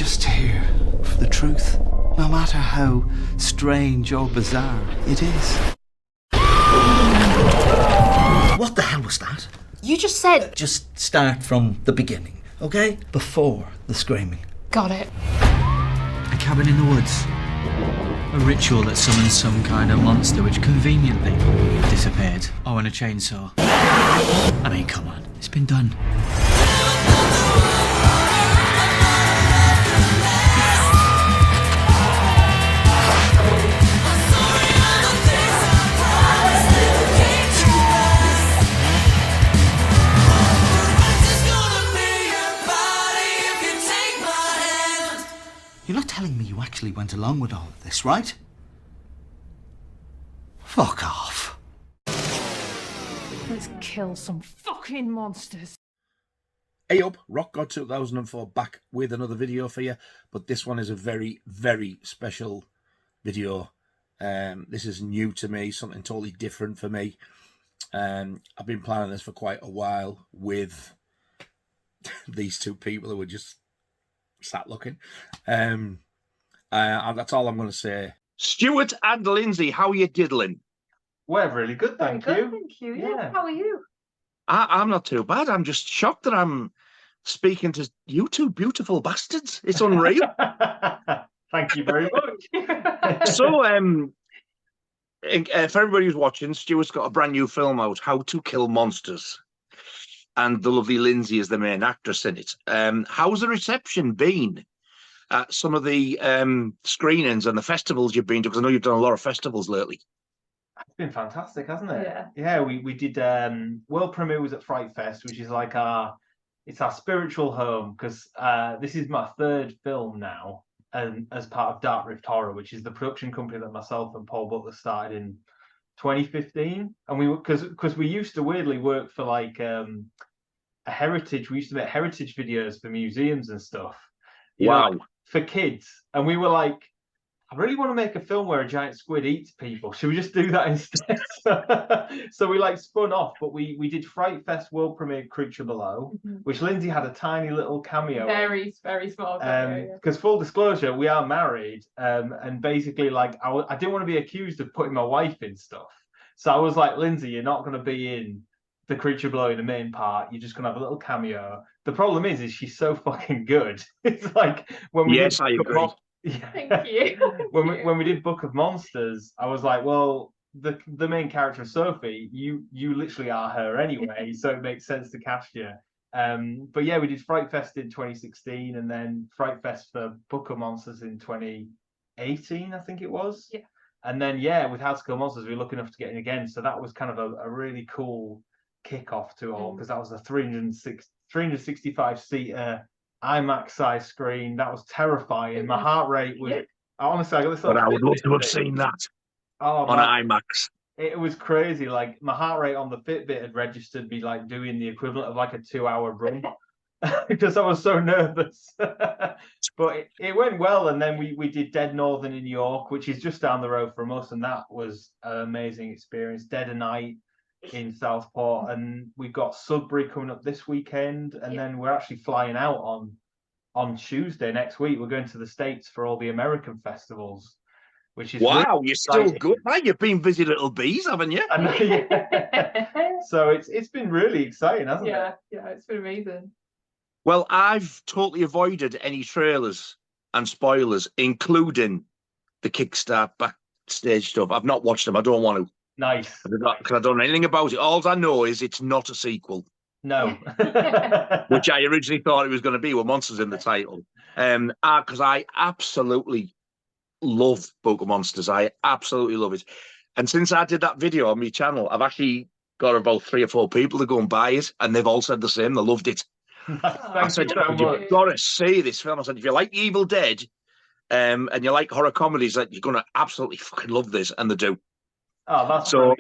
just here for the truth, no matter how strange or bizarre it is. What the hell was that? You just said... Just start from the beginning, okay? Before the screaming. Got it. A cabin in the woods. A ritual that summons some kind of monster which conveniently disappeared. Oh, and a chainsaw. I mean, come on. It's been done. You're not telling me you actually went along with all of this, right? Fuck off. Let's kill some fucking monsters. Hey up, Rock God 2004 back with another video for you, but this one is a very, very special video. This is new to me, something totally different for me. I've been planning this for quite a while with these two people who were just sat looking. That's all I'm going to say. Stewart and Lyndsey, how are you diddling? We're really good, thank you. Thank you. Yeah. How are you? I'm not too bad. I'm just shocked that I'm speaking to you two beautiful bastards. It's unreal. Thank you very much. So, for everybody who's watching, Stuart's got a brand new film out, How to Kill Monsters. And the lovely Lyndsey is the main actress in it. How's the reception been at some of the screenings and the festivals you've been to? Because I know you've done a lot of festivals lately. It's been fantastic, hasn't it? Yeah. Yeah, we did world premiere was at Fright Fest, which is like our spiritual home, because this is my third film now, and as part of Dark Rift Horror, which is the production company that myself and Paul Butler started in 2015. And because we used to weirdly work for like a heritage. We used to make heritage videos for museums and stuff. Wow. Know, like, for kids, and we were like, I really want to make a film where a giant squid eats people. Should we just do that instead? So we like spun off, but we did Fright Fest world premiere Creature Below, which Lyndsey had a tiny little cameo. Very, very small cameo. Because full disclosure, we are married, and basically, like, I didn't want to be accused of putting my wife in stuff. So I was like, Lyndsey, you're not going to be in the Creature Below in the main part. You're just going to have a little cameo. The problem is she's so fucking good. It's like when we I agree. Yeah. Thank you. when we did Book of Monsters, I was like, well, the main character Sophie, you literally are her anyway, so it makes sense to cast you. But yeah, we did Fright Fest in 2016, and then Fright Fest for Book of Monsters in 2018, I think it was. Yeah. And then with How to Kill Monsters, we were lucky enough to get in again. So that was kind of a really cool kickoff to all, because that was a 365 seater IMAX size screen. That was terrifying. My heart rate was honestly, I got this. But I would love to have seen that on IMAX. It was crazy. Like, my heart rate on the Fitbit had registered me like doing the equivalent of like a 2-hour run because I was so nervous. But it went well, and then we did Dead Northern in New York, which is just down the road from us, and that was an amazing experience. Dead of Night in Southport, and we've got Sudbury coming up this weekend, and then we're actually flying out on Tuesday next week. We're going to the States for all the American festivals, which is wow, you're still good, man. You've been busy little bees, haven't you? So it's been really exciting, hasn't it? Yeah, it's been amazing. Well, I've totally avoided any trailers and spoilers, including the Kickstart backstage stuff. I've not watched them. I don't want to. Nice. Because I don't know anything about it. All I know is it's not a sequel. No. Which I originally thought it was going to be with monsters in the title. Because I absolutely love Book of Monsters. I absolutely love it. And since I did that video on my channel, I've actually got about 3 or 4 people to go and buy it, and they've all said the same. They loved it. I said, you've got to see this film. I said, if you like Evil Dead and you like horror comedies, that you're going to absolutely fucking love this. And they do. Oh, that's so.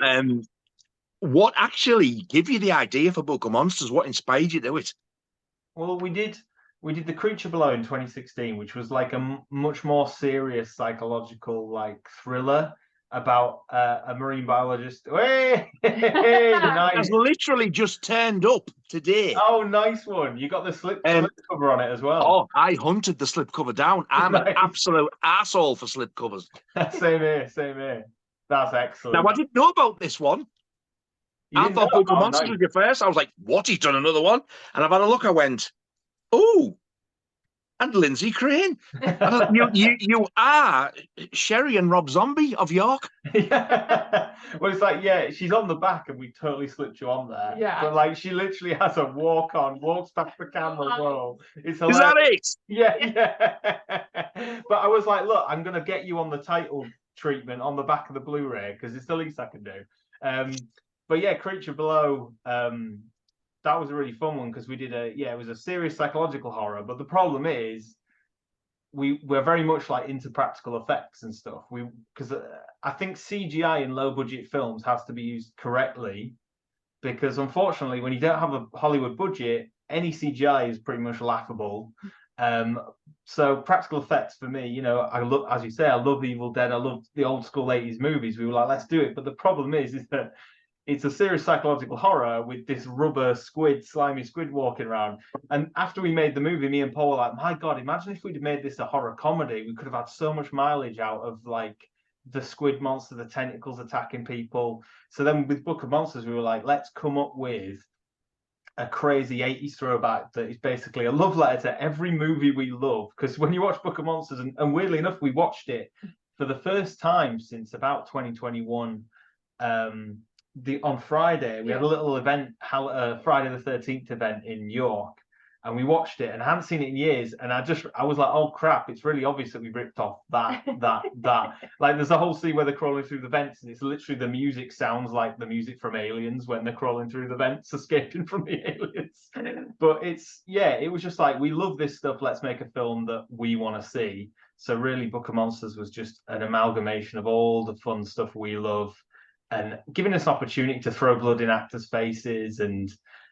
What actually gave you the idea for Book of Monsters? What inspired you to do it? Well, we did The Creature Below in 2016, which was like a much more serious psychological like thriller. about a marine biologist. Hey, nice. Has literally just turned up today. Oh, nice one. You got the slip cover on it as well. Oh, I hunted the slipcover down. I'm an absolute asshole for slipcovers. Same here. That's excellent. Now, I didn't know about this one. I thought Book of Monsters was your first. I was like, what? He's done another one? And I've had a look. I went, oh, and Lyndsey Craine. you are Sherry and Rob Zombie of York. Yeah. Well, it's like, yeah, she's on the back and we totally slipped you on there. Yeah. But like, she literally has a walks past the camera. Whoa. It's hilarious. Is that it? Yeah. But I was like, look, I'm going to get you on the title treatment on the back of the Blu-ray because it's the least I can do. But yeah, Creature Below, that was a really fun one because we did it was a serious psychological horror. But the problem is we're very much like into practical effects and stuff. Because I think CGI in low budget films has to be used correctly because unfortunately, when you don't have a Hollywood budget, any CGI is pretty much laughable. So practical effects for me, you know, I love, as you say, I love Evil Dead. I love the old school 80s movies. We were like, let's do it. But the problem is that it's a serious psychological horror with this rubber slimy squid walking around. And after we made the movie, me and Paul were like, my God, imagine if we'd made this a horror comedy. We could have had so much mileage out of like the squid monster, the tentacles attacking people. So then with Book of Monsters, we were like, let's come up with a crazy 80s throwback that is basically a love letter to every movie we love. Because when you watch Book of Monsters, and weirdly enough, we watched it for the first time since about 2021. On Friday, we had a little event, Friday the 13th event in York, and we watched it and I hadn't seen it in years. And I was like, oh crap, it's really obvious that we ripped off that. Like there's a whole scene where they're crawling through the vents and it's literally the music sounds like the music from Aliens when they're crawling through the vents, escaping from the aliens. But it was just like, we love this stuff. Let's make a film that we want to see. So really Book of Monsters was just an amalgamation of all the fun stuff we love, and giving us opportunity to throw blood in actors' faces and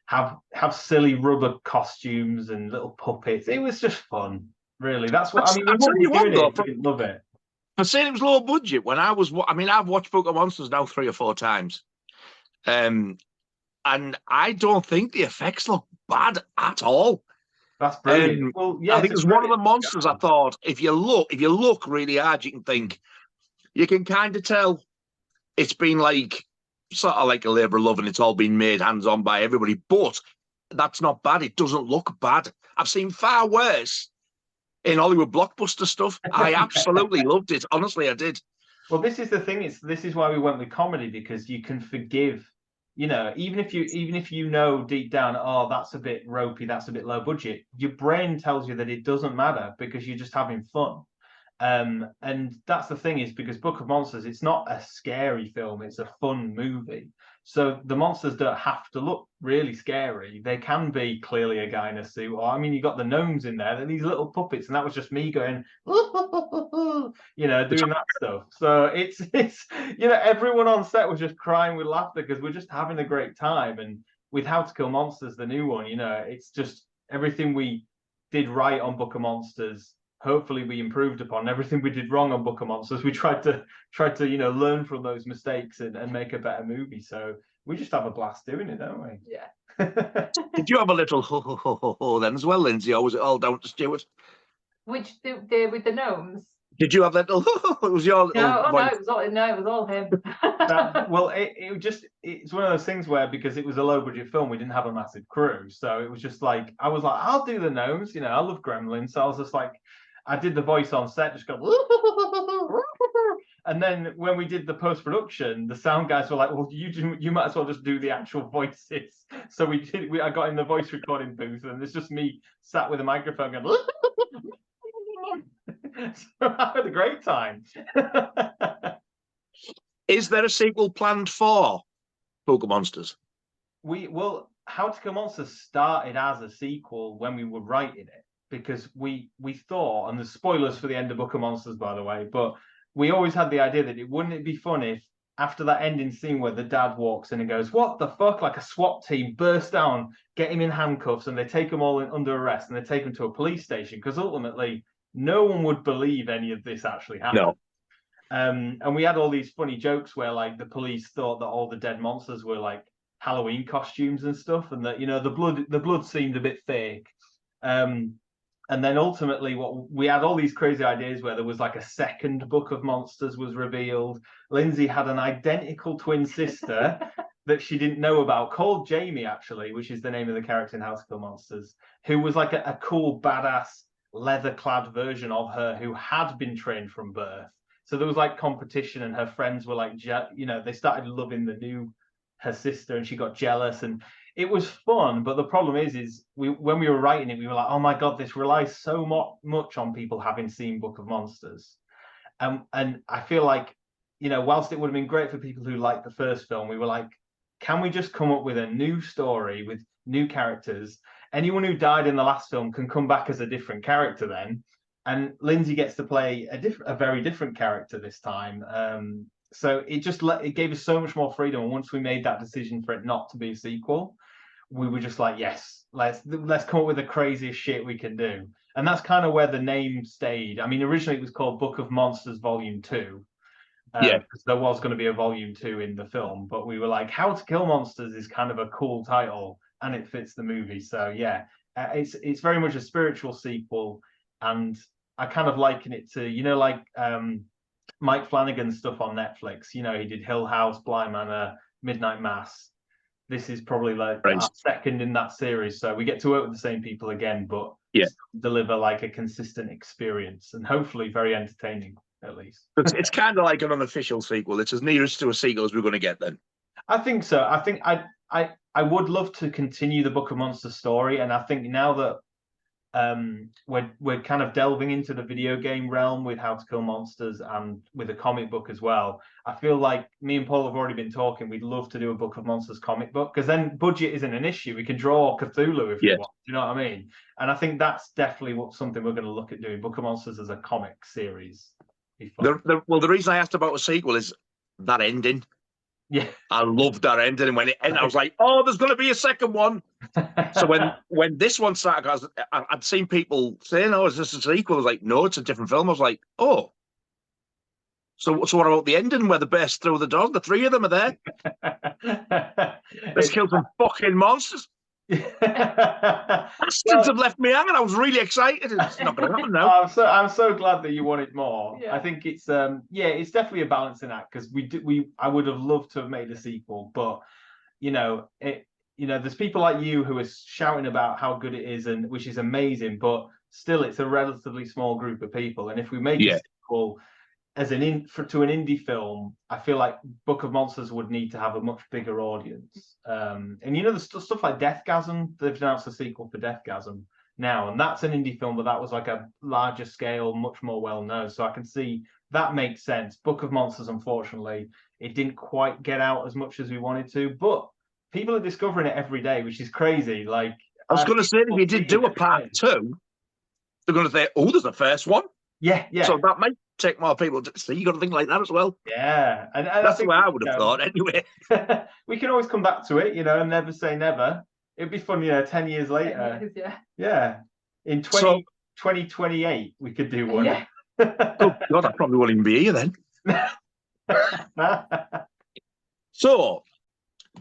have silly rubber costumes and little puppets. It was just fun, really. That's what I mean. We didn't love it. For saying it was low budget, I've watched Book of Monsters now 3 or 4 times, and I don't think the effects look bad at all. That's brilliant. Well, yeah, I think it's one of the monsters. I thought if you look really hard, you can kind of tell. It's been like sort of like a labour of love and it's all been made hands-on by everybody, but that's not bad. It doesn't look bad. I've seen far worse in Hollywood blockbuster stuff. I absolutely loved it. Honestly, I did. Well, this is the thing. This is why we went with comedy, because you can forgive, you know, even if you know deep down, oh, that's a bit ropey, that's a bit low budget, your brain tells you that it doesn't matter because you're just having fun. And that's the thing, is because Book of Monsters, it's not a scary film, it's a fun movie. So the monsters don't have to look really scary. They can be clearly a guy in a suit, or I mean, you got the gnomes in there, they're these little puppets, and that was just me going, you know, doing that stuff. So it's you know, everyone on set was just crying with laughter because we're just having a great time. And with How to Kill Monsters, the new one, you know, it's just everything we did right on Book of Monsters, hopefully we improved upon. Everything we did wrong on Book of Monsters, we tried to you know, learn from those mistakes and make a better movie. So we just have a blast doing it, don't we? Yeah. Did you have a little ho then as well, Lyndsey, or was it all down to Stewart? Which with the gnomes? Did you have that little it was your no, it was all him. Well, it's one of those things where, because it was a low budget film, we didn't have a massive crew, so it was just like, I was like, I'll do the gnomes, you know, I love Gremlins, so I was just like, I did the voice on set, just go, and then when we did the post-production, the sound guys were like, well, you might as well just do the actual voices. So I got in the voice recording booth, and it's just me sat with a microphone going, so I had a great time. Is there a sequel planned for Book of Monsters? How to Kill Monsters started as a sequel when we were writing it, because we thought, and there's spoilers for the end of Book of Monsters, by the way, but we always had the idea that wouldn't it be fun if after that ending scene where the dad walks in and goes, what the fuck, like a SWAT team bursts down, get him in handcuffs, and they take him all under arrest, and they take him to a police station, because ultimately no one would believe any of this actually happened. And we had all these funny jokes where like the police thought that all the dead monsters were like Halloween costumes and stuff, and that, you know, the blood seemed a bit fake. And then ultimately, what we had all these crazy ideas where there was like a second book of monsters was revealed. Lyndsey had an identical twin sister that she didn't know about, called Jamie, actually, which is the name of the character in How to Kill Monsters, who was like a cool, badass, leather-clad version of her who had been trained from birth. So there was like competition, and her friends were like, you know, they started loving her sister, and she got jealous, and it was fun. But the problem is when we were writing it, we were like, oh my god, this relies so much on people having seen Book of Monsters. And I feel like, you know, whilst it would have been great for people who liked the first film, we were like, can we just come up with a new story with new characters? Anyone who died in the last film can come back as a different character then. And Lyndsey gets to play a very different character this time. So it gave us so much more freedom. And once we made that decision for it not to be a sequel, we were just like, yes, let's come up with the craziest shit we can do. And that's kind of where the name stayed. I mean, originally it was called Book of Monsters Volume 2. Because there was going to be a Volume 2 in the film, but we were like, How to Kill Monsters is kind of a cool title, and it fits the movie. So yeah, it's very much a spiritual sequel, and I kind of liken it to, you know, like Mike Flanagan's stuff on Netflix. You know, he did Hill House, Bly Manor, Midnight Mass. This is probably like our second in that series. So we get to work with the same people again, but deliver like a consistent experience, and hopefully very entertaining at least. It's kind of like an unofficial sequel. It's as nearest to a sequel as we're going to get then. I think so. I think I would love to continue the Book of Monsters story, and I think now that we're kind of delving into the video game realm with How to Kill Monsters and with a comic book as well, I feel like me and Paul have already been talking. We'd love to do a Book of Monsters comic book, because then budget isn't an issue. We can draw Cthulhu if we want. You know what I mean? And I think that's definitely something we're going to look at doing. Book of Monsters as a comic series. Well, the reason I asked about a sequel is that ending. Yeah, I loved that ending, and when it ended, I was like, "Oh, there's going to be a second one." So when this one started, I'd seen people saying, "Oh, is this a sequel?" I was like, "No, it's a different film." I was like, "Oh, so what about the ending where the bears throw the dog? The three of them are there. Let's kill some fucking monsters." Bastards have left me hanging. I was really excited. It's not going to happen now. I'm so glad that you wanted more. I think it's it's definitely a balancing act, because I would have loved to have made a sequel, but you know, there's people like you who are shouting about how good it is, and which is amazing, but still it's a relatively small group of people, and if we make a sequel as to an indie film, I feel like Book of Monsters would need to have a much bigger audience. And you know, the stuff like Deathgasm, they've announced a sequel for Deathgasm now, and that's an indie film, but that was like a larger scale, much more well known. So I can see that makes sense. Book of Monsters, unfortunately, it didn't quite get out as much as we wanted to, but people are discovering it every day, which is crazy. Like, I was going to say, if you did do a part 2, they're going to say, "Oh, there's a first one." Yeah. So that might take more people to see. You got to think like that as well. Yeah, and that's the way I would have thought anyway. We can always come back to it, you know, and never say never. It'd be fun, 10 years later. 10 years, yeah. In 2028, we could do one. Yeah. Oh God, I probably won't even be here then. So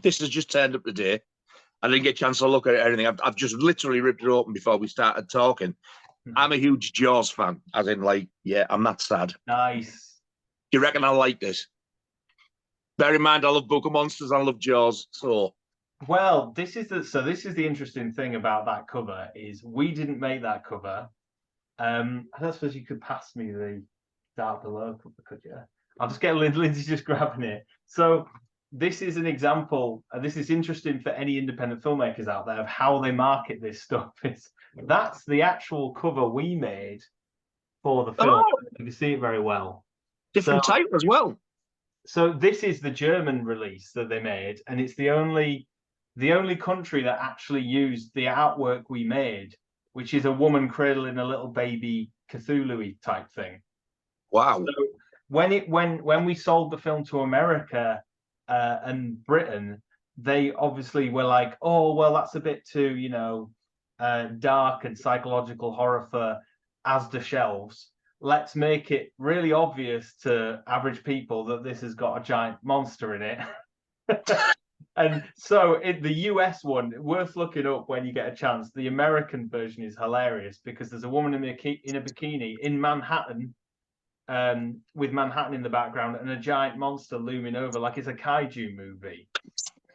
this has just turned up today. I didn't get a chance to look at anything. I've just literally ripped it open before we started talking. I'm a huge Jaws fan, as in, like, I'm not sad. Nice. Do you reckon I like this? Bear in mind, I love Book of Monsters, I love Jaws, so. Well, this is the interesting thing about that cover, is we didn't make that cover. I don't suppose you could pass me the Dark Below cover, could you? I'll just get Lyndsey just grabbing it. So this is an example, and this is interesting for any independent filmmakers out there, of how they market this stuff. That's the actual cover we made for the film. You can see it very well. Different type as well. So this is the German release that they made, and it's the only country that actually used the artwork we made, which is a woman cradling a little baby Cthulhu-y type thing. Wow. So when we sold the film to America and Britain, they obviously were like, "Oh, well, that's a bit too, dark and psychological horror for Asda shelves." let's make it really obvious to average people that this has got a giant monster in it. And so in the US one, worth looking up when you get a chance. The American version is hilarious because there's a woman in a bikini in Manhattan, with Manhattan in the background and a giant monster looming over like it's a kaiju movie.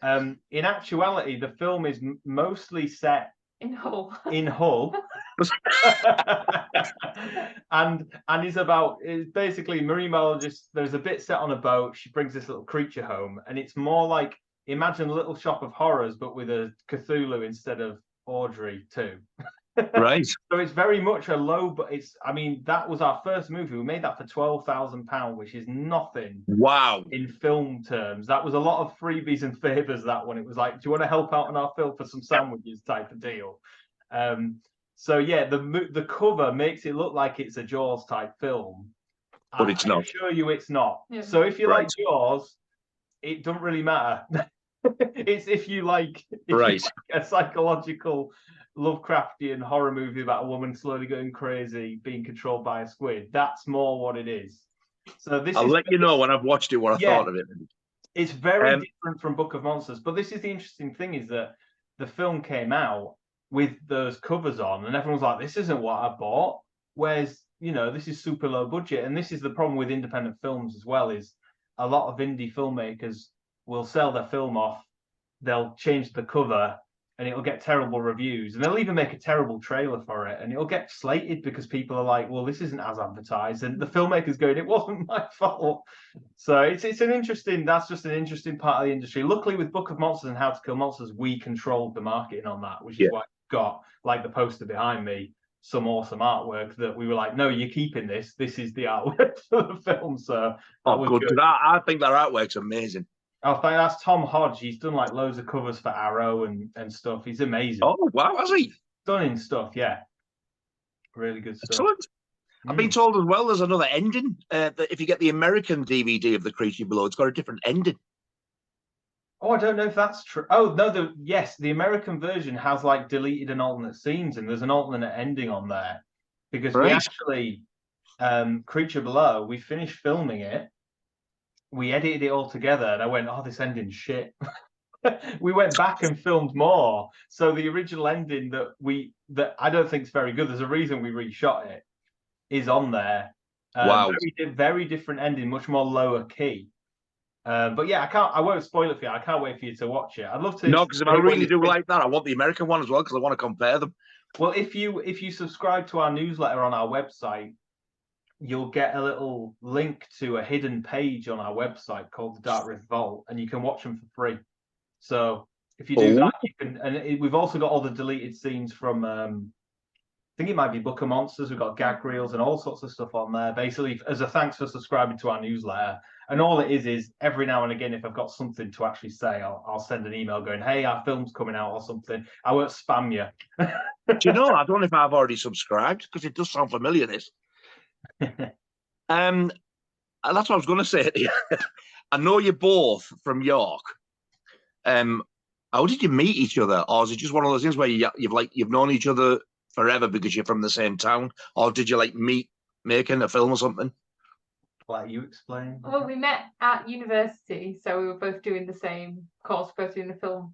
In actuality, the film is mostly set In Hull. in Hull. and it's basically marine biologist. There's a bit set on a boat. She brings this little creature home, and it's more like, imagine a Little Shop of Horrors but with a Cthulhu instead of Audrey too. Right. So it's very much a low, but that was our first movie. We made that for £12,000, which is nothing. Wow. In film terms. That was a lot of freebies and favors, that one. It was like, do you want to help out on our film for some sandwiches type of deal? So yeah, the cover makes it look like it's a Jaws type film, but it's not. I assure you it's not. Yeah. So if you Right. like Jaws, it doesn't really matter. It's if you like a psychological Lovecraftian horror movie about a woman slowly going crazy, being controlled by a squid. That's more what it is. So I'll let you know when I've watched it what I thought of it. It's very different from Book of Monsters. But this is the interesting thing, is that the film came out with those covers on, and everyone's like, this isn't what I bought. Whereas, this is super low budget. And this is the problem with independent films as well, is a lot of indie filmmakers will sell their film off, they'll change the cover, and it'll get terrible reviews. And they'll even make a terrible trailer for it, and it'll get slated because people are like, well, this isn't as advertised. And the filmmaker's going, it wasn't my fault. So it's that's just an interesting part of the industry. Luckily, with Book of Monsters and How to Kill Monsters, we controlled the marketing on that, which is why we got, like the poster behind me, some awesome artwork that we were like, no, you're keeping this. This is the artwork for the film. So good. I think that artwork's amazing. I think that's Tom Hodge. He's done like loads of covers for Arrow and stuff. He's amazing. Oh, wow, has he? Stunning stuff, yeah. Really good stuff. Excellent. I've been told as well there's another ending. That if you get the American DVD of The Creature Below, it's got a different ending. Oh, I don't know if that's true. Oh, no, the American version has like deleted and alternate scenes, and there's an alternate ending on there. Because we actually, Creature Below, we finished filming it. We edited it all together, and I went, oh, this ending's shit. We went back and filmed more. So the original ending that I don't think is very good, there's a reason we reshot it, is on there. Wow. Very different ending, much more lower key. But yeah, I won't spoil it for you. I can't wait for you to watch it. I'd love to. No, because if I really do like that, I want the American one as well, because I want to compare them. Well, if you subscribe to our newsletter on our website, you'll get a little link to a hidden page on our website called the Dark Rift Vault, and you can watch them for free. So if you do that, you can. And we've also got all the deleted scenes from. I think it might be Book of Monsters. We've got gag reels and all sorts of stuff on there. Basically, as a thanks for subscribing to our newsletter. And all it is every now and again, if I've got something to actually say, I'll send an email going, "Hey, our film's coming out" or something. I won't spam you. Do you know? I don't know if I've already subscribed, because it does sound familiar. This. And that's what I was going to say. I know you're both from York. How did you meet each other, or is it just one of those things where you've known each other forever because you're from the same town, or did you meet making a film or something? Like you explain. Well, we met at university, so we were both doing the same course, both doing the film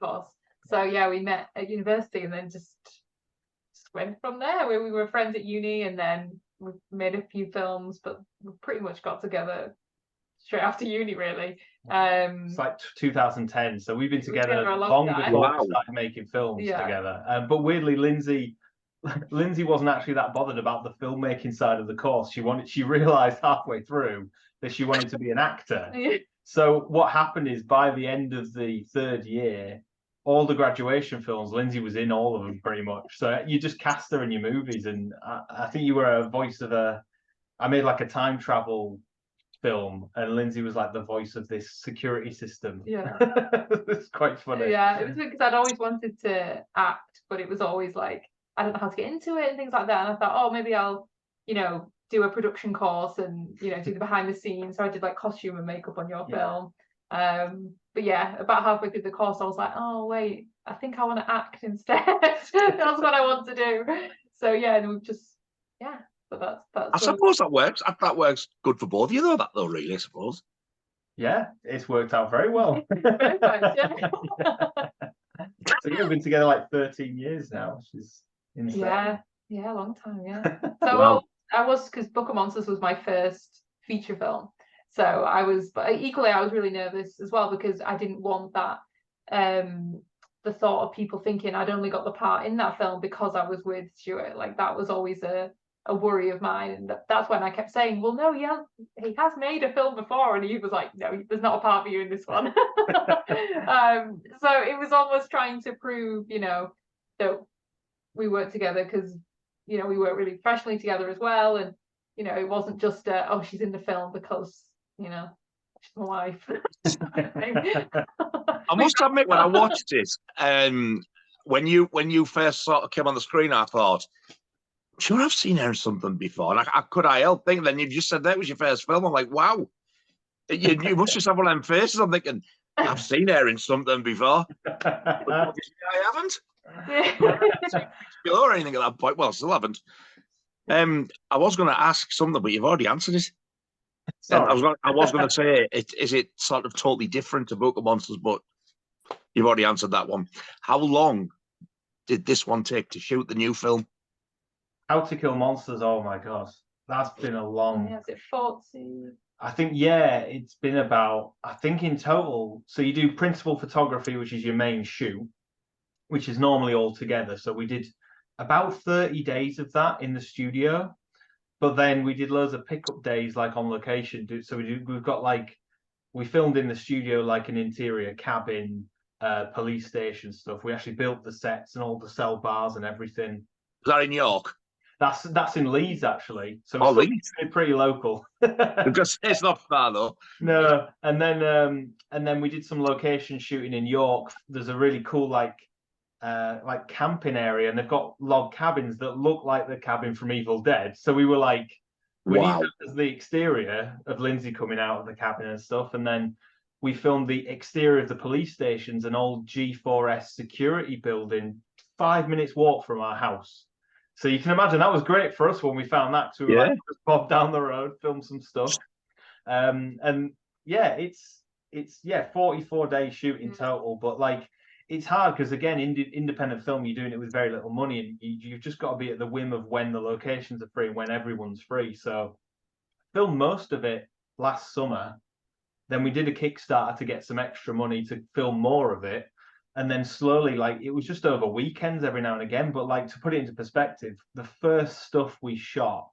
course. So yeah, we met at university, and then just went from there. We were friends at uni, and then we made a few films, but we pretty much got together straight after uni, really. It's like 2010, so we've been together a long time. before we started making films together. But weirdly, Lyndsey wasn't actually that bothered about the filmmaking side of the course. She realized halfway through that she wanted to be an actor. So what happened is, by the end of the third year, all the graduation films, Lyndsey was in all of them pretty much. So you just cast her in your movies, and I think you were a voice of I made like a time travel film, and Lyndsey was like the voice of this security system. Yeah. It's quite funny. Yeah, it was because I'd always wanted to act, but it was always like, I don't know how to get into it and things like that. And I thought, oh, maybe I'll, do a production course and, do the behind the scenes. So I did like costume and makeup on your film. But yeah, about halfway through the course, I was like, oh, wait, I think I want to act instead. That's what I want to do. So yeah, and we've just, So that's I suppose that works. That works good for both of you, though. Really, I suppose. Yeah, it's worked out very well. very much, yeah. So you've been together like 13 years now, which is insane. Yeah, a long time, yeah. So Wow. I was, because Book of Monsters was my first feature film. So I was, but equally I was really nervous as well, because I didn't want that the thought of people thinking I'd only got the part in that film because I was with Stewart. Like that was always a worry of mine, and that's when I kept saying, well, no, he has made a film before, and he was like, no, there's not a part for you in this one. So it was almost trying to prove, that we worked together, because we worked really professionally together as well, and it wasn't just oh, she's in the film because she's my wife. I must admit, when I watched it, when you first sort of came on the screen, I thought, sure, I've seen her in something before. And could I help think? Then you just said that was your first film. I'm like, wow, you must just have one of them faces. I'm thinking, I've seen her in something before. But obviously I haven't. Or anything at that point. Well, I still haven't. I was going to ask something, but you've already answered it. I was going to say, is it sort of totally different to Book of Monsters? But you've already answered that one. How long did this one take to shoot the new film? How to Kill Monsters. Oh my god, that's been a long. Yeah, is it 40? I think, yeah, it's been about, I think in total, so you do principal photography, which is your main shoot, which is normally all together. So we did about 30 days of that in the studio, but then we did loads of pickup days, like on location. So we filmed in the studio, like an interior cabin, police station stuff. We actually built the sets and all the cell bars and everything. Is that in York? That's in Leeds, actually. So Leeds. It's pretty local. Because it's not far though. No, and then we did some location shooting in York. There's a really cool like camping area, and they've got log cabins that look like the cabin from Evil Dead. So we were like, we need that as the exterior of Lyndsey coming out of the cabin and stuff. And then we filmed the exterior of the police stations, an old G4S security building, 5 minutes walk from our house. So you can imagine that was great for us when we found that. So we were like, just pop down the road, film some stuff. And yeah, it's 44 days shoot in total. But like, it's hard because again, independent film, you're doing it with very little money, and you've just got to be at the whim of when the locations are free, when everyone's free. So filmed most of it last summer. Then we did a Kickstarter to get some extra money to film more of it. And then slowly, like, it was just over weekends every now and again. But like, to put it into perspective, the first stuff we shot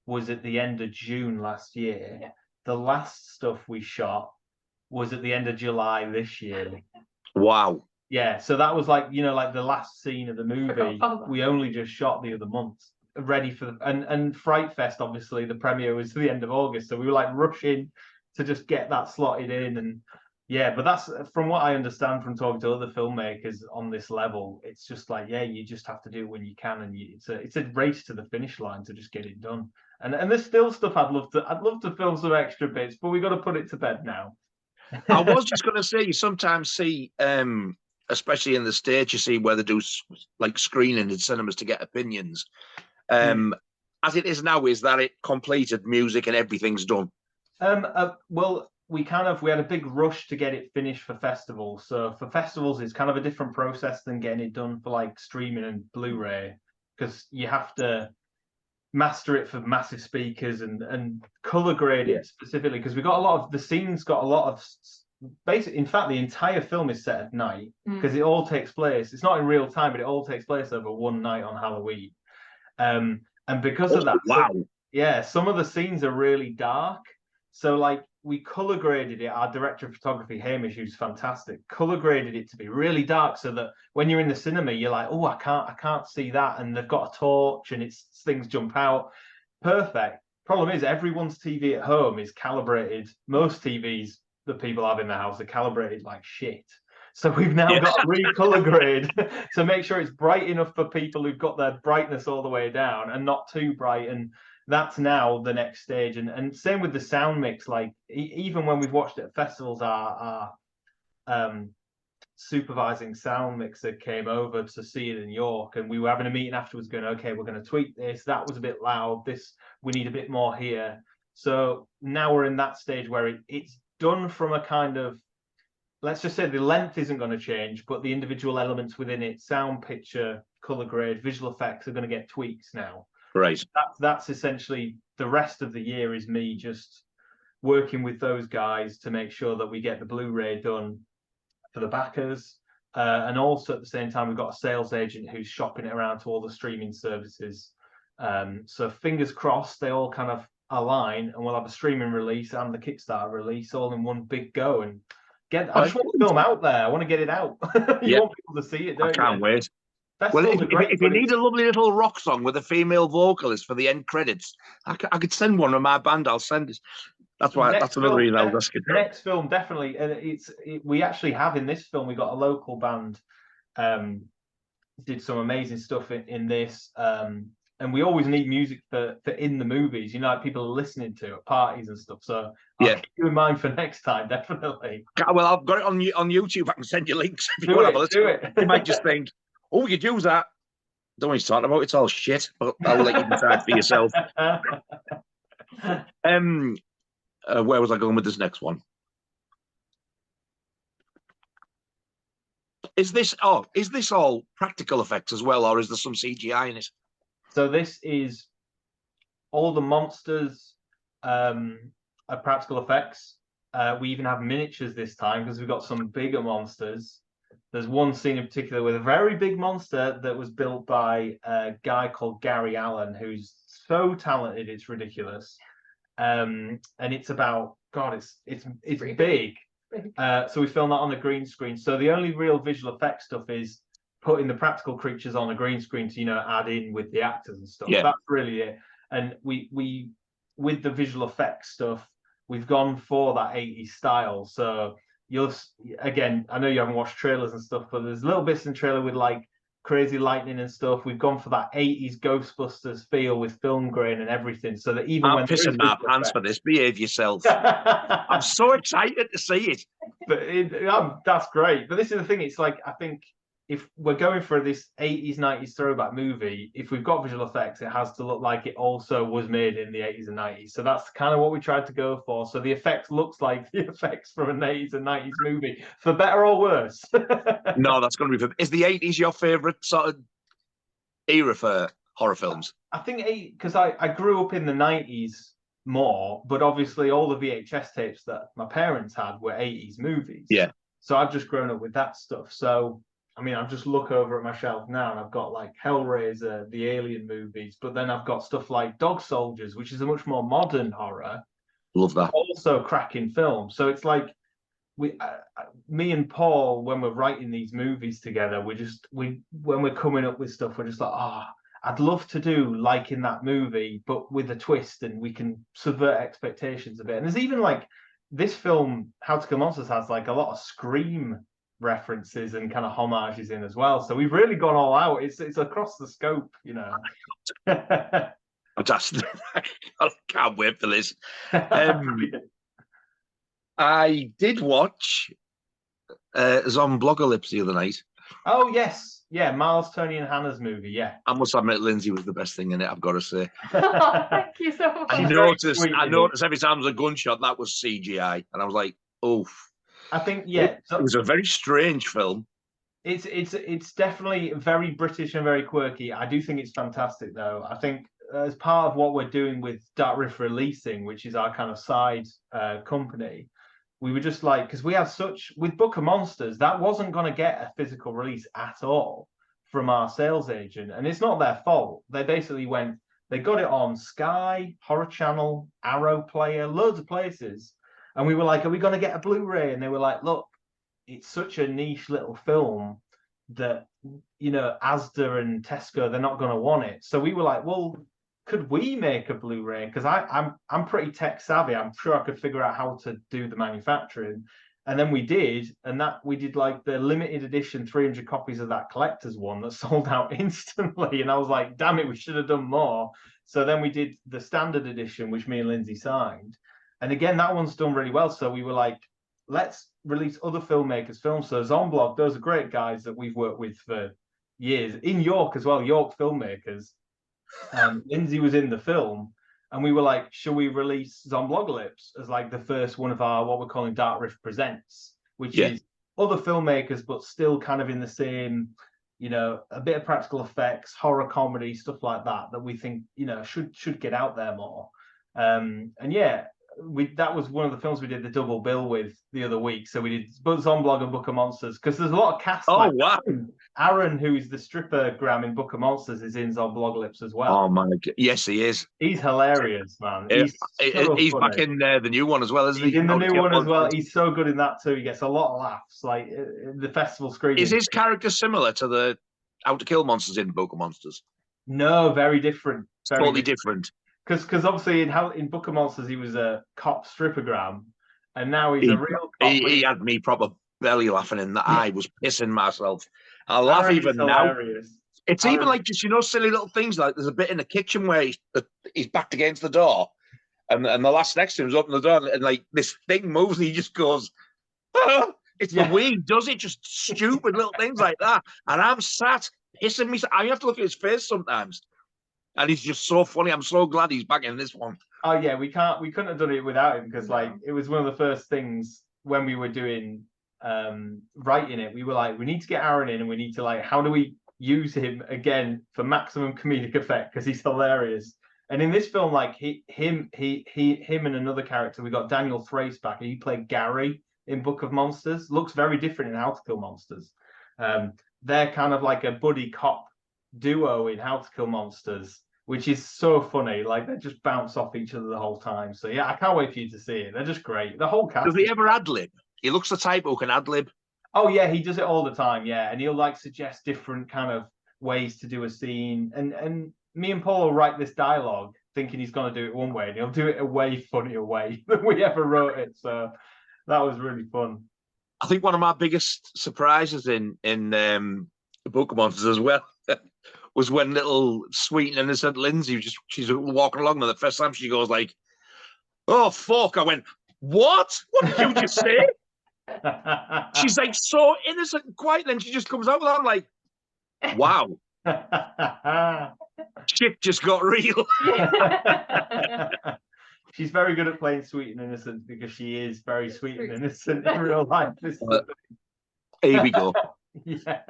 was at the end of June last year. Yeah. The last stuff we shot was at the end of July this year. Wow. Yeah, so that was like, like the last scene of the movie. We only just shot the other month, ready for and Fright Fest, obviously, the premiere was the end of August. So we were like rushing to just get that slotted in. And yeah, but that's, from what I understand from talking to other filmmakers on this level, it's just like, yeah, you just have to do it when you can, and it's a race to the finish line to just get it done. And there's still stuff I'd love to film some extra bits, but we got to put it to bed now. I was just going to say, you sometimes see, especially in the States, you see where they do like screening in cinemas to get opinions. As it is now, is that it completed, music and everything's done? Well, we had a big rush to get it finished for festivals. So for festivals, it's kind of a different process than getting it done for like streaming and Blu-ray, because you have to master it for massive speakers and color grade it specifically, because the scenes got a lot of basically, in fact, the entire film is set at night, because it all takes place, it's not in real time, but it all takes place over one night on Halloween. And because of that, some of the scenes are really dark. So like, we color graded it. Our director of photography, Hamish, who's fantastic, color graded it to be really dark, so that when you're in the cinema, you're like, oh, I can't see that, and they've got a torch, and things jump out. Perfect. Problem is, everyone's TV at home is calibrated. Most TVs that people have in the house are calibrated like shit. So we've now got to recolor grade to make sure it's bright enough for people who've got their brightness all the way down and not too bright. And that's now the next stage. And same with the sound mix. Like, even when we've watched it at festivals, our supervising sound mixer came over to see it in York, and we were having a meeting afterwards going, okay, we're going to tweak this. That was a bit loud. This, we need a bit more here. So now we're in that stage where it's done from a kind of, let's just say the length isn't going to change, but the individual elements within it, sound, picture, color grade, visual effects are going to get tweaks now. Right. That's essentially the rest of the year is me just working with those guys to make sure that we get the Blu-ray done for the backers. And also at the same time, we've got a sales agent who's shopping it around to all the streaming services. So fingers crossed, they all kind of align, and we'll have a streaming release and the Kickstarter release all in one big go. And I just want the film out there. I want to get it out. You want people to see it, don't you? I can't wait. That's Well, if you need a lovely little rock song with a female vocalist for the end credits, I could send one of my band. I'll send it. That's why. That's another reason I was asking. The next film, definitely. And we actually have in this film, we got a local band, did some amazing stuff in this. And we always need music for in the movies, you know, like people are listening to at parties and stuff. So I'll keep you in mind for next time, definitely. Well, I've got it on YouTube. I can send you links if you Do want to have a listen. Do it. You might just think, oh, you do that. Don't know what you're talking about. It's all shit. But I'll let you decide for yourself. Where was I going with this next one? Is this all practical effects as well, or is there some CGI in it? So this is all the monsters are practical effects. We even have miniatures this time because we've got some bigger monsters. There's one scene in particular with a very big monster that was built by a guy called Gary Allen, who's so talented, it's ridiculous. And it's about, God, it's big. So we filmed that on a green screen. So the only real visual effects stuff is putting the practical creatures on a green screen to, you know, add in with the actors and stuff. That's really it. And we with the visual effects stuff, we've gone for that 80s style. So again, I know you haven't watched trailers and stuff, but there's little bits in the trailer with like crazy lightning and stuff. We've gone for that 80s Ghostbusters feel with film grain and everything, so that even I'm pissing my pants for this. Behave yourself. I'm so excited to see it. But that's great. But this is the thing. It's like, I think if we're going for this 80s, 90s throwback movie, if we've got visual effects, it has to look like it also was made in the 80s and 90s. So that's kind of what we tried to go for. So the effect looks like the effects from an 80s and 90s movie, for better or worse. No, that's going to be... Is the 80s your favourite sort of era for horror films? I think because I grew up in the 90s more, but obviously all the VHS tapes that my parents had were 80s movies. Yeah. So I've just grown up with that stuff. So I mean, I've just look over at my shelf now and I've got like Hellraiser, the Alien movies, but then I've got stuff like Dog Soldiers, which is a much more modern horror. Love that. Also cracking film. So it's like me and Paul, when we're writing these movies together, when we're coming up with stuff, we're just like, I'd love to do like in that movie, but with a twist, and we can subvert expectations a bit. And there's even like this film, How to Kill Monsters, has like a lot of Scream references and kind of homages in as well. So we've really gone all out. It's across the scope, you know. Fantastic. I can't wait for this. I did watch Zomblogalypse the other night. Oh yes, yeah, Miles, Tony and Hannah's movie. Yeah, I must admit, Lyndsey was the best thing in it, I've got to say. Oh, thank you so much. I noticed every time there was a gunshot that was CGI, and I was like, oof. I think it was a very strange film. It's definitely very British and very quirky. I do think it's fantastic though. I think as part of what we're doing with Dark Rift Releasing, which is our kind of side company, we were just like, because we have with Book of Monsters, that wasn't going to get a physical release at all from our sales agent, and it's not their fault. They basically they got it on Sky, Horror Channel, Arrow Player, loads of places. And we were like, are we going to get a Blu-ray? And they were like, look, it's such a niche little film that, you know, Asda and Tesco, they're not going to want it. So we were like, well, could we make a Blu-ray? Because I'm pretty tech savvy. I'm sure I could figure out how to do the manufacturing. And then we did, and we did like the limited edition 300 copies of that collector's one that sold out instantly. And I was like, damn it, we should have done more. So then we did the standard edition, which me and Lyndsey signed. And again, that one's done really well. So we were like, let's release other filmmakers' films. So Zomblog, those are great guys that we've worked with for years in York as well, York filmmakers. Lyndsey was in the film, and we were like, should we release Zomblogalypse as like the first one of our what we're calling Dark Rift Presents, which is other filmmakers, but still kind of in the same, you know, a bit of practical effects, horror comedy, stuff like that, that we think, you know, should get out there more. And yeah, that was one of the films we did the double bill with the other week. So we did both Zomblog and Book of Monsters, because there's a lot of cast. Oh, like wow. Aaron, who is the stripper Graham in Book of Monsters, is in Zomblogalypse as well. Oh my God. Yes, he is. He's hilarious, man. He's back in the new one as well, isn't he? He's in the new one as well. He's so good in that too. He gets a lot of laughs, like the festival screen. Is his character similar to the How to Kill Monsters in Book of Monsters? No, very different. Totally different. Because obviously in Book of Monsters he was a cop strippergram, and now he's a real cop. He had me proper belly laughing in that. I was pissing myself. I laugh even now. It's even like just, you know, silly little things, like there's a bit in the kitchen where he's backed against the door, and the lass next to him is opening the door, and like this thing moves and he just goes, ah! It's the way he does it, just stupid little things like that. And I'm sat pissing me. I have to look at his face sometimes. And he's just so funny. I'm so glad he's back in this one. Oh yeah, we couldn't have done it without him, because like it was one of the first things when we were doing writing it. We were like, we need to get Aaron in, and we need to like, how do we use him again for maximum comedic effect, because he's hilarious. And in this film, like him and another character, we got Daniel Thrace back, and he played Gary in Book of Monsters. Looks very different in How to Kill Monsters. They're kind of like a buddy cop duo in How to Kill Monsters, which is so funny. Like they just bounce off each other the whole time. So yeah, I can't wait for you to see it. They're just great. The whole cast. Does he ever ad lib? He looks the type who can ad lib. Oh yeah, he does it all the time. Yeah, and he'll like suggest different kind of ways to do a scene. And me and Paul will write this dialogue thinking he's going to do it one way, and he'll do it a way funnier way than we ever wrote it. So that was really fun. I think one of my biggest surprises in Book of Monsters as well was when little sweet and innocent Lyndsey, she's walking along, and the first time she goes like, "Oh fuck!" I went, "What? What did you just say?" She's like so innocent and quiet, and then she just comes out with that. I'm like, wow, shit just got real. She's very good at playing sweet and innocent, because she is very sweet and innocent in real life. Here we go. Yeah.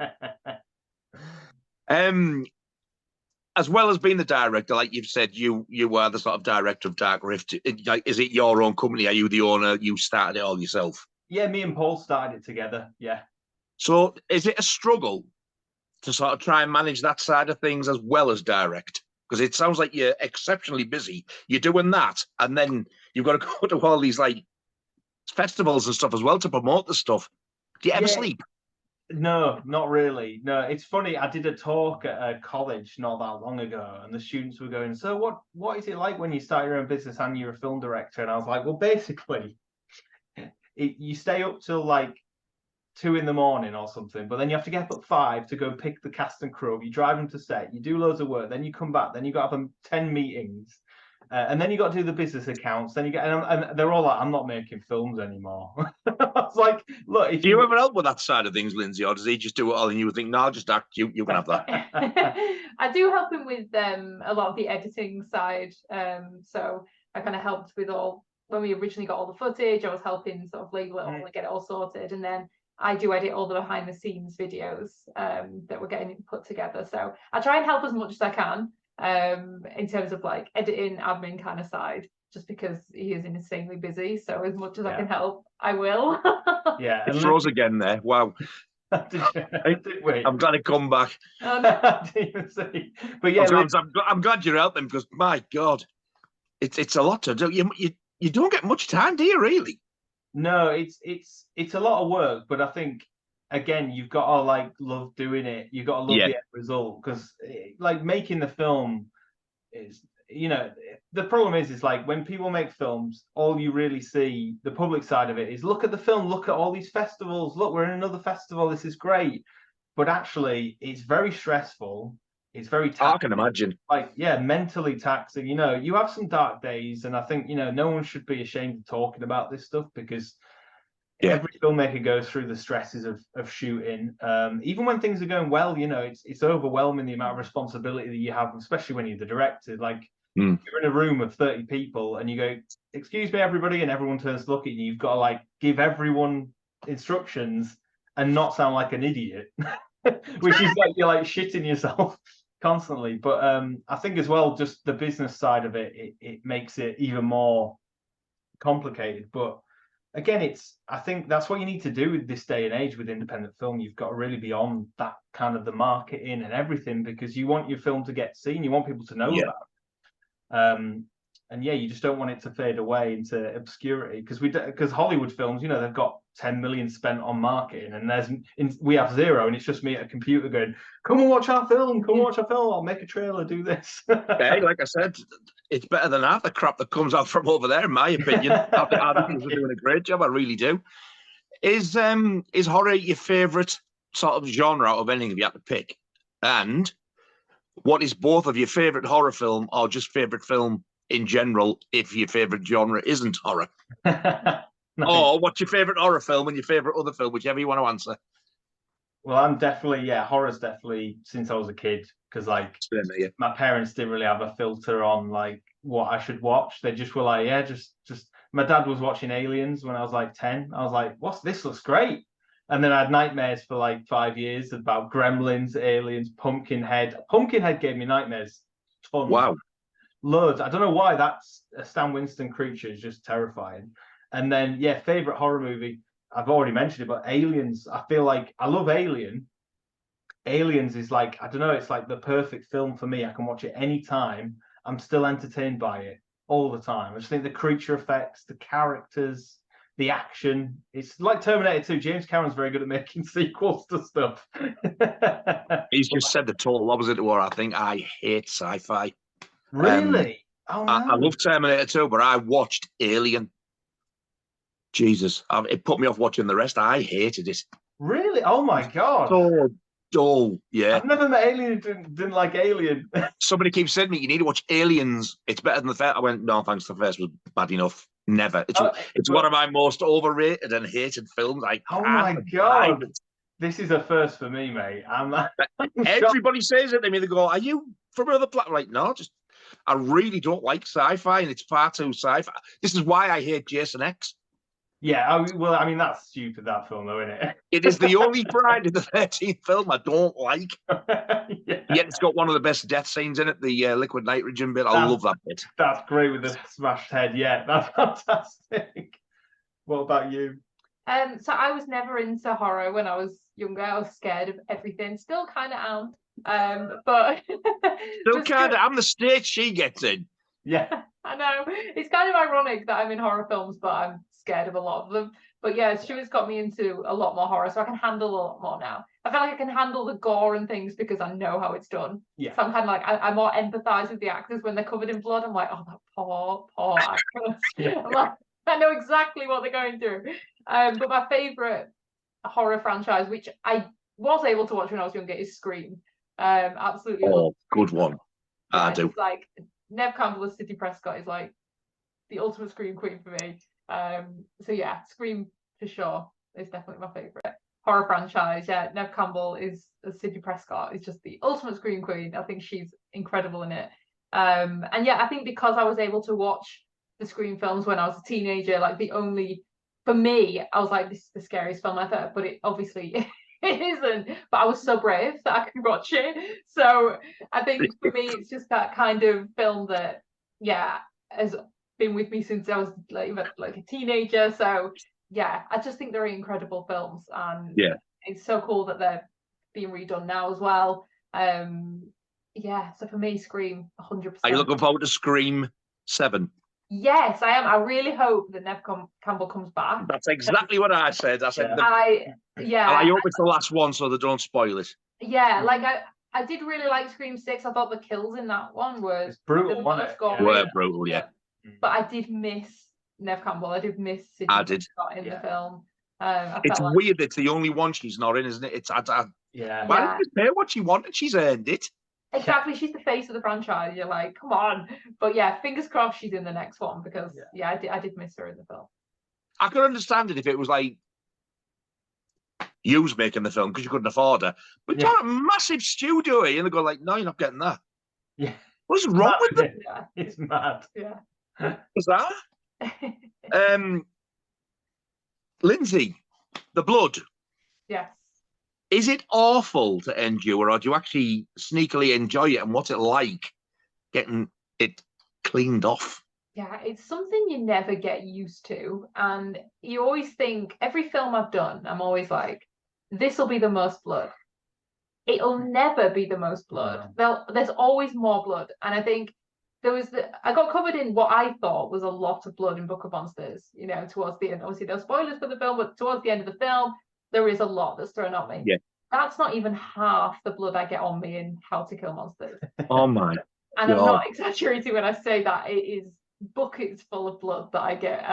As well as being the director, like you've said, you are the sort of director of Dark Rift. Is it your own company? Are you the owner? You started it all yourself? Yeah, me and Paul started it together. Yeah. So is it a struggle to sort of try and manage that side of things as well as direct? Because it sounds like you're exceptionally busy. You're doing that, and then you've got to go to all these like festivals and stuff as well to promote the stuff. Do you ever sleep? No, not really. No, it's funny. I did a talk at a college not that long ago, and the students were going, "So what is it like when you start your own business and you're a film director?" And I was like, "Well, basically, you stay up till like 2 a.m. or something, but then you have to get up at 5 to go and pick the cast and crew. You drive them to set, you do loads of work, then you come back, then you got to have 10 meetings, and then you got to do the business accounts. Then you get, and they're all like, "I'm not making films anymore." I was like, "Look, do you ever help with that side of things, Lyndsey, or does he just do it all and you would think, no, just act, you can have that?" I do help him with a lot of the editing side. So I kind of helped with all, when we originally got all the footage, I was helping sort of label it all and get it all sorted, and then I do edit all the behind the scenes videos that we're getting put together. So I try and help as much as I can in terms of like editing, admin kind of side, just because he is insanely busy. So as much as I can help, I will. Yeah. It throws again there. Wow. I'm glad it come back. But yeah, I'm glad you're helping, because my God, it's a lot to do. You don't get much time, do you really? No, it's a lot of work, but I think again you've got to like love doing it. You've got to love the end result, because like making the film is, you know, the problem is like when people make films, all you really see, the public side of it, is look at the film, look at all these festivals, look, we're in another festival, this is great. But actually it's very stressful. It's very taxing. I can imagine. Like, yeah, mentally taxing. You know, you have some dark days, and I think, you know, no one should be ashamed of talking about this stuff, because Every filmmaker goes through the stresses of shooting. Even when things are going well, you know, it's overwhelming the amount of responsibility that you have, especially when you're the director. Like you're in a room of 30 people and you go, "Excuse me, everybody," and everyone turns to look at you. You've got to like give everyone instructions and not sound like an idiot, which is like you're like shitting yourself constantly. But I think as well, just the business side of it makes it even more complicated. But again, I think that's what you need to do with this day and age with independent film. You've got to really be on that kind of the marketing and everything, because you want your film to get seen. You want people to know about it. And yeah, you just don't want it to fade away into obscurity, because Hollywood films, you know, they've got 10 million spent on marketing, and we have zero, and it's just me at a computer going, "Come and watch our film, come watch our film, I'll make a trailer, do this." Hey, like I said, it's better than half the crap that comes out from over there, in my opinion. I think they're doing a great job, I really do. Is horror your favourite sort of genre out of anything if you had to pick? And what is both of your favourite horror film, or just favourite film in general, if your favourite genre isn't horror? Nice. Or what's your favourite horror film and your favourite other film, whichever you want to answer? Well, I'm definitely, horror's definitely since I was a kid, because like my parents didn't really have a filter on like what I should watch. They just were like, yeah, just my dad was watching Aliens when I was like 10. I was like, what's this? Looks great. And then I had nightmares for like 5 years about Gremlins, Aliens, Pumpkinhead. Pumpkinhead gave me nightmares. Tons. Wow. Loads. I don't know why. That's a Stan Winston creature is just terrifying. And then, yeah, favorite horror movie. I've already mentioned it, but Aliens. I feel like I love Alien. Aliens is like, I don't know, it's like the perfect film for me. I can watch it anytime. I'm still entertained by it all the time. I just think the creature effects, the characters, the action. It's like Terminator 2. James Cameron's very good at making sequels to stuff. He's just said the total opposite to what I think. I hate sci-fi. Really? Oh, no. I love Terminator 2, but I watched Alien. Jesus, it put me off watching the rest. I hated it. Really? Oh my God. So dull, yeah. I've never met Alien who didn't like Alien. Somebody keeps saying to me, you need to watch Aliens. It's better than the first. I went, no, thanks. The first was bad enough. Never. It's one of my most overrated and hated films. Oh my God. This is a first for me, mate. Everybody says it to me. They go, are you from another planet? Like, no, I really don't like sci-fi, and it's far too sci-fi. This is why I hate Jason X. Yeah, well, I mean, that's stupid, that film, though, isn't it? It is the only Friday the 13th film I don't like. Yeah. Yet it's got one of the best death scenes in it, the liquid nitrogen bit. I love that bit. That's great with the smashed head. Yeah, that's fantastic. What about you? So I was never into horror when I was younger. I was scared of everything. Still kind of am. But still kind of. I'm the stage she gets in. Yeah, I know. It's kind of ironic that I'm in horror films, but I'm scared of a lot of them. But yeah, Stuart's got me into a lot more horror, so I can handle a lot more now. I feel like I can handle the gore and things because I know how it's done. Yeah. So I'm kind of like, I more empathize with the actors when they're covered in blood. I'm like, oh, that poor actors. Yeah. I'm like, I know exactly what they're going through. But my favorite horror franchise, which I was able to watch when I was younger, is Scream. Absolutely. Oh, good one. Yeah, I do. It's like Neve Campbell as Sidney Prescott is like the ultimate Scream queen for me. So yeah, Scream for sure is definitely my favorite horror franchise. Yeah, Neve Campbell as Sidney Prescott is just the ultimate Scream queen. I think she's incredible in it. And yeah, I think because I was able to watch the Scream films when I was a teenager, like for me, I was like, this is the scariest film ever, but it obviously it isn't. But I was so brave that I could watch it. So I think for me, it's just that kind of film that, yeah, has been with me since I was like a teenager. So yeah, I just think they're incredible films, and yeah, it's so cool that they're being redone now as well. Yeah, so for me, Scream 100%. Are you looking forward to Scream 7? Yes, I am. I really hope that Neve Campbell comes back. That's exactly what I said. I said, I hope it's the last one so they don't spoil it. Yeah, like I did really like Scream 6. I thought the kills in that one were brutal, wasn't it? Were brutal, yeah. But I did miss Neve Campbell. I did miss Sidney Prescott in the film. It's weird. It's the only one she's not in, isn't it? It's yeah. Why didn't you pay what she wanted? She's earned it. Exactly, she's the face of the franchise. You're like, come on. But yeah, fingers crossed she's in the next one, because I did miss her in the film. I could understand it if it was like you was making the film because you couldn't afford her. But Yeah. you're a massive studio here, and they go like, no, you're not getting that. Yeah. What's wrong with them? Yeah. It's mad. Yeah. What's that? Lyndsey, the blood. Yes. Is it awful to endure, or do you actually sneakily enjoy it? And what's it like getting it cleaned off? Yeah, it's something you never get used to. And you always think, every film I've done, I'm always like, this will be the most blood. It'll never be the most blood. There's always more blood. And I think I got covered in what I thought was a lot of blood in Book of Monsters, you know, towards the end. Obviously, no spoilers for the film, but towards the end of the film, there is a lot that's thrown at me. Yeah. That's not even half the blood I get on me in How to Kill Monsters. Oh my And God. I'm not exaggerating when I say that. It is buckets full of blood that I get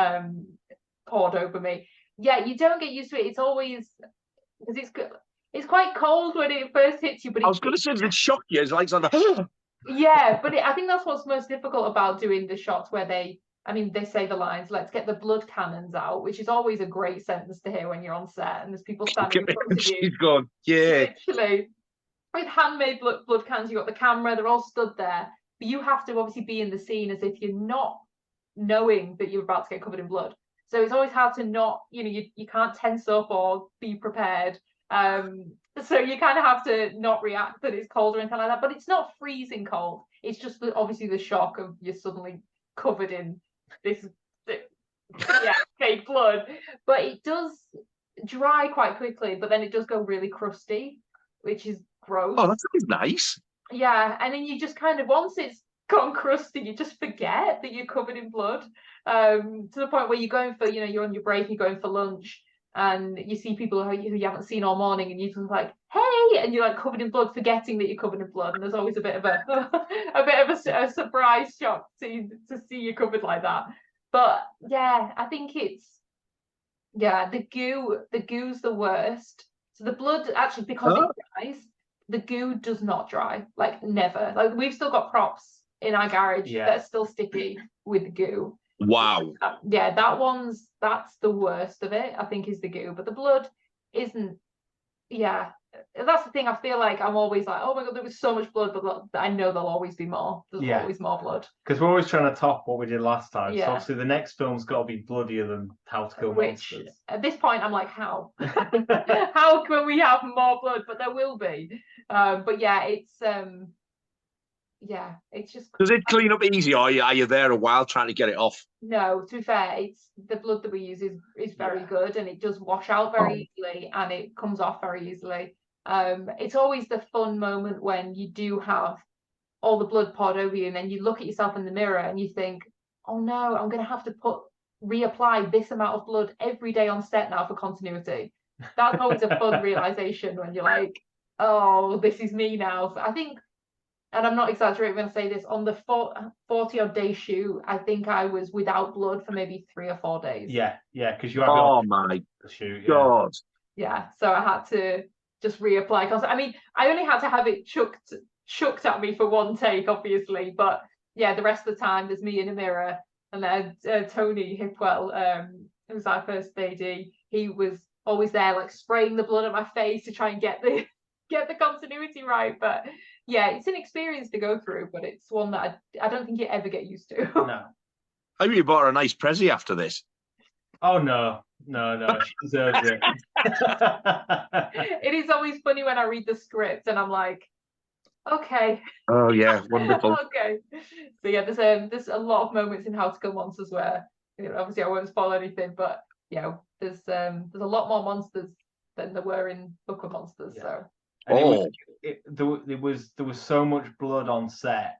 poured over me. Yeah, you don't get used to it. It's always, because it's quite cold when it first hits you. But I was going to say, does it shock you? It's like sort of, yeah, but I think that's what's most difficult about doing the shots where they say the lines, let's get the blood cannons out, which is always a great sentence to hear when you're on set and there's people standing in front of you. she's gone, yeah. Literally, with handmade blood cans, you've got the camera, they're all stood there. But you have to obviously be in the scene as if you're not knowing that you're about to get covered in blood. So it's always hard to not, you can't tense up or be prepared. So you kind of have to not react that it's cold or anything like that. But it's not freezing cold. It's just obviously the shock of you're suddenly covered in this fake blood. But it does dry quite quickly, but then it does go really crusty, which is gross. Oh, that sounds nice. Yeah, and then you just kind of, once it's gone crusty, you just forget that you're covered in blood. To the point where you're going for, you're on your break, you're going for lunch, and you see people who you haven't seen all morning, and you're just like, hey, and you're like covered in blood, forgetting that you're covered in blood. And there's always a bit of a surprise shock to see you covered like that. But yeah, I think the goo's the worst. So the blood, actually, because it dries, the goo does not dry, like never. Like we've still got props in our garage that are still sticky with goo. Wow. Yeah, that's the worst of it, I think, is the goo. But the blood isn't. Yeah, that's the thing. I feel like I'm always like, oh my God, there was so much blood, but I know there'll always be more. There's always more blood. Because we're always trying to top what we did last time. Yeah. So obviously the next film's got to be bloodier than How to Kill Which, Monsters. at this point, I'm like, how? How can we have more blood? But there will be. But yeah, it's just. Does it clean up easy, or are you there a while trying to get it off? No, to be fair, it's the blood that we use is very good, and it does wash out very easily, and it comes off very easily. It's always the fun moment when you do have all the blood poured over you, and then you look at yourself in the mirror and you think, oh no, I'm going to have to reapply this amount of blood every day on set now for continuity. That's always a fun realization when you're like, oh, this is me now. So I think, and I'm not exaggerating when I say this, on the 40-odd day shoot, I think I was without blood for maybe 3 or 4 days. Yeah, because you have oh my shoot. God. Yeah, so I had to just reapply. I mean, I only had to have it chucked at me for one take, obviously, but yeah, the rest of the time there's me in a mirror, and then Tony Hipwell, who was our first AD, he was always there, like spraying the blood at my face to try and get the continuity right. But yeah, it's an experience to go through, but it's one that I don't think you ever get used to. No. I hope you bought her a nice Prezi after this. Oh no, she deserves it. It is always funny when I read the script and I'm like, okay. Oh yeah, wonderful. Okay. So yeah, there's a lot of moments in How to Kill Monsters where, obviously I won't spoil anything, but there's a lot more monsters than there were in Book of Monsters. Yeah. So. There was so much blood on set,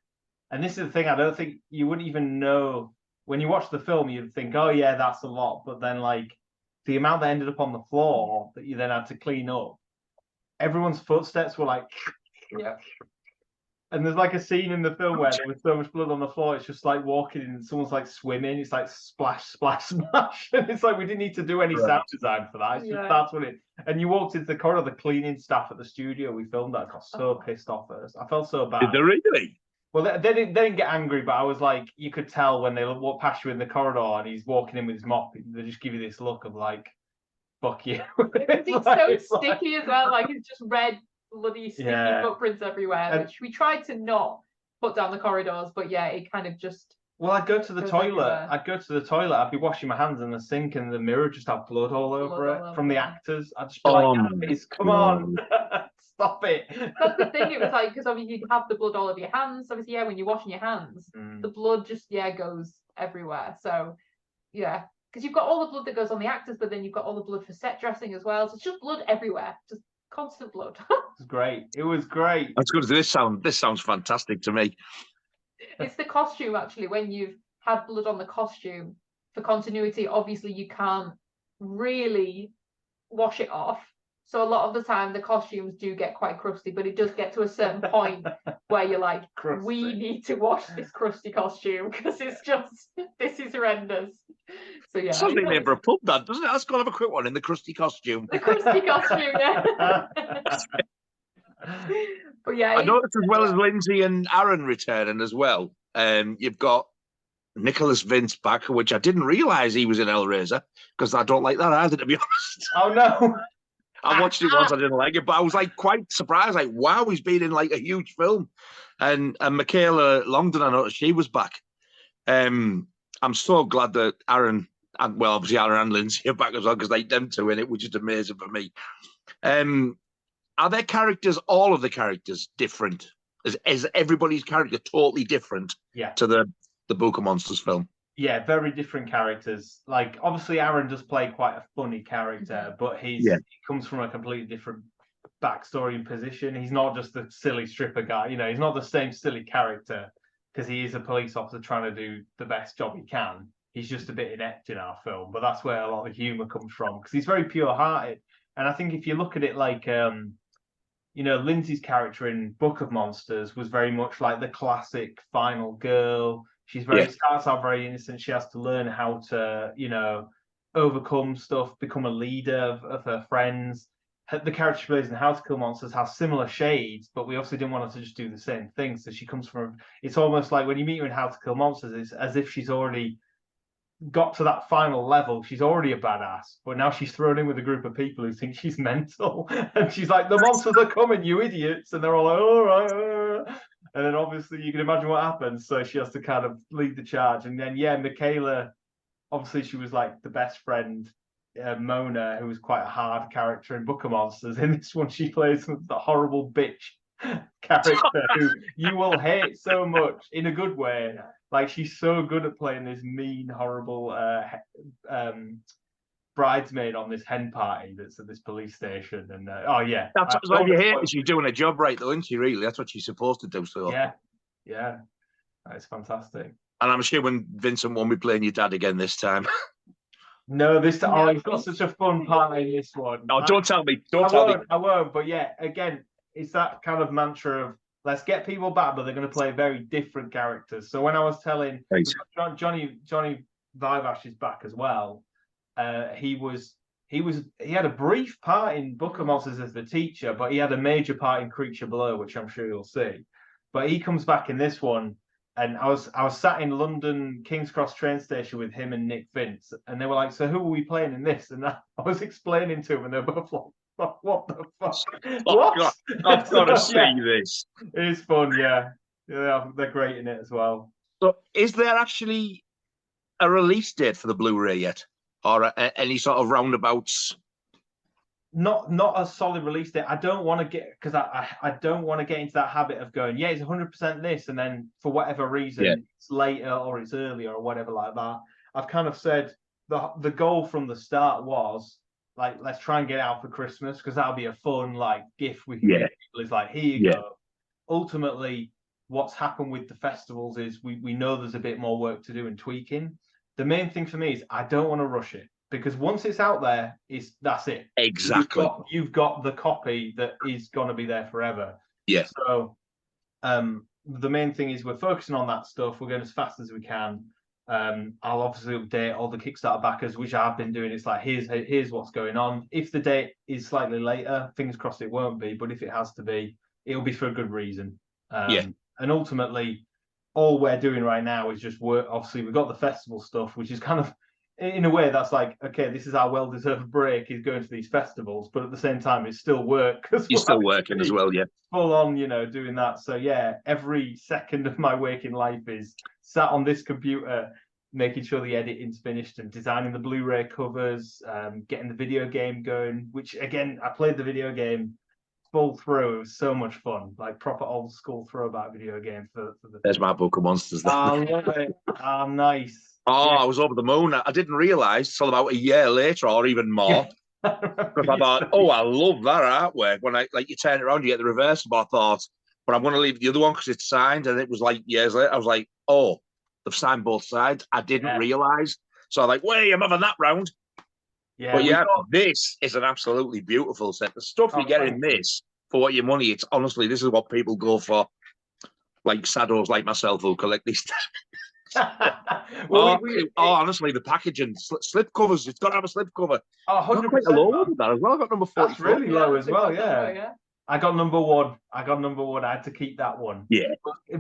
and this is the thing. I don't think you wouldn't even know when you watch the film. You'd think, oh yeah, that's a lot, but then like the amount that ended up on the floor that you then had to clean up, everyone's footsteps were like, yeah. And there's like a scene in the film where there was so much blood on the floor, it's just like walking and someone's like swimming, it's like splash, splash, splash. And it's like we didn't need to do any sound design for that. It's just that's what it. And you walked into the corridor, the cleaning staff at the studio we filmed that got so pissed off first. I felt so bad. Did they really? Well, they didn't get angry, but I was like, you could tell when they walk past you in the corridor and he's walking in with his mop, they just give you this look of like, fuck you. It's so sticky as well. Like it's just red, bloody, sticky footprints everywhere, which we tried to not put down the corridors, but yeah, it kind of just. Well, I'd go to the toilet. I'd be washing my hands in the sink, and the mirror just have blood all over it from the actors. I'd just be guys, come on, stop it. That's the thing. It was like, because obviously you have the blood all over your hands. Obviously, when you're washing your hands, the blood just goes everywhere. So yeah, because you've got all the blood that goes on the actors, but then you've got all the blood for set dressing as well. So it's just blood everywhere, just constant blood. It was great. It was great. That's good. This sounds fantastic to me. It's the costume, actually. When you've had blood on the costume, for continuity, obviously you can't really wash it off. So a lot of the time the costumes do get quite crusty, but it does get to a certain point where you're like, we need to wash this crusty costume because this is horrendous. So yeah. Something name for a pub, that doesn't it? Let's go and have a quick one in the crusty costume. The crusty costume, yeah. But yeah, I noticed as well as Lyndsey and Aaron returning as well. You've got Nicholas Vince back, which I didn't realise he was in Hellraiser because I don't like that either, to be honest. Oh no. I watched it once, I didn't like it, but I was like quite surprised, like, wow, he's been in like a huge film. And Michaela Longdon, I noticed she was back. I'm so glad that Aaron, and well, obviously Aaron and Lyndsey are back as well, because like them two in it, which is amazing for me. Are their characters, all of the characters, different? Is everybody's character totally different to the Book of Monsters film? Yeah, very different characters. Like, obviously, Aaron does play quite a funny character, but he comes from a completely different backstory and position. He's not just the silly stripper guy. You know, he's not the same silly character because he is a police officer trying to do the best job he can. He's just a bit inept in our film, but that's where a lot of the humour comes from because he's very pure-hearted. And I think if you look at it like, you know, Lyndsey's character in Book of Monsters was very much like the classic final girl. She's starts out very innocent. She has to learn how to, you know, overcome stuff, become a leader of her friends. The character she plays in How to Kill Monsters has similar shades, but we obviously didn't want her to just do the same thing. So she comes from, it's almost like when you meet her in How to Kill Monsters, it's as if she's already got to that final level. She's already a badass, but now she's thrown in with a group of people who think she's mental. And she's like, the monsters are coming, you idiots. And they're all like, all right. And then obviously you can imagine what happens. So she has to kind of lead the charge. And then, Michaela, obviously she was like the best friend, Mona, who was quite a hard character in Book of Monsters. In this one, she plays the horrible bitch character who you will hate so much in a good way. Like, she's so good at playing this mean, horrible bridesmaid on this hen party that's at this police station. And that's what you hate. She's doing a job right, though, isn't she? Really, that's what she's supposed to do. So yeah, it's fantastic. And I'm assuming Vincent won't be playing your dad again this time. No, this time. Oh, he's got such a fun part in this one. No, don't tell me. I won't. But yeah, again, it's that kind of mantra of let's get people back, but they're going to play very different characters. So when I was telling Johnny Vivash is back as well. He had a brief part in Book of Monsters as the teacher, but he had a major part in Creature Below, which I'm sure you'll see. But he comes back in this one, and I was sat in London King's Cross train station with him and Nick Vince, and they were like, "So who are we playing in this?" And I was explaining to them, and they were both like, "What the fuck? What? God, I've got to see this." It is fun, yeah. They're great in it as well. So, is there actually a release date for the Blu-ray yet? Or any sort of roundabouts? Not a solid release date. I don't want to get, because I don't want to get into that habit of going, yeah, it's 100% this, and then for whatever reason it's later or it's earlier or whatever like that. I've kind of said the goal from the start was like, let's try and get it out for Christmas because that'll be a fun like gift we can give people. Is like, here you go. Ultimately, what's happened with the festivals is we know there's a bit more work to do and tweaking. The main thing for me is I don't want to rush it because once it's out there, that's it. Exactly. You've got the copy that is going to be there forever. Yeah. So the main thing is we're focusing on that stuff. We're going as fast as we can. I'll obviously update all the Kickstarter backers, which I've been doing. It's like, here's what's going on. If the date is slightly later, fingers crossed it won't be. But if it has to be, it'll be for a good reason. And ultimately, all we're doing right now is just work. Obviously, we've got the festival stuff, which is kind of in a way, that's like, okay, this is our well-deserved break. He's going to these festivals, but at the same time, it's still work. You're still working as well, yeah. Full on, doing that. So yeah, every second of my waking life is sat on this computer, making sure the editing's finished and designing the Blu-ray covers, getting the video game going. Which again, I played the video game full through. It was so much fun, like proper old school throwback video game for the. There's my Book of Monsters. I love it. Oh, nice. Oh, Yeah. I was over the moon. I didn't realise till about a year later or even more. Because I thought, oh, I love that artwork. When you turn it around, you get the reversible. I thought, but I'm going to leave the other one because it's signed. And it was like years later. I was like, oh, they've signed both sides. I didn't realise. So I'm like, wait, I'm having that round. Yeah, but yeah, this is an absolutely beautiful set. The stuff you get in this for what your money, it's honestly, this is what people go for. Like saddos like myself who collect these. Well, honestly, the packaging, slip covers, it's got to have a slip cover. Oh, 100%. Quite a low with that as well. I got number 44. That's really low as well, yeah. I got number one. I had to keep that one. Yeah.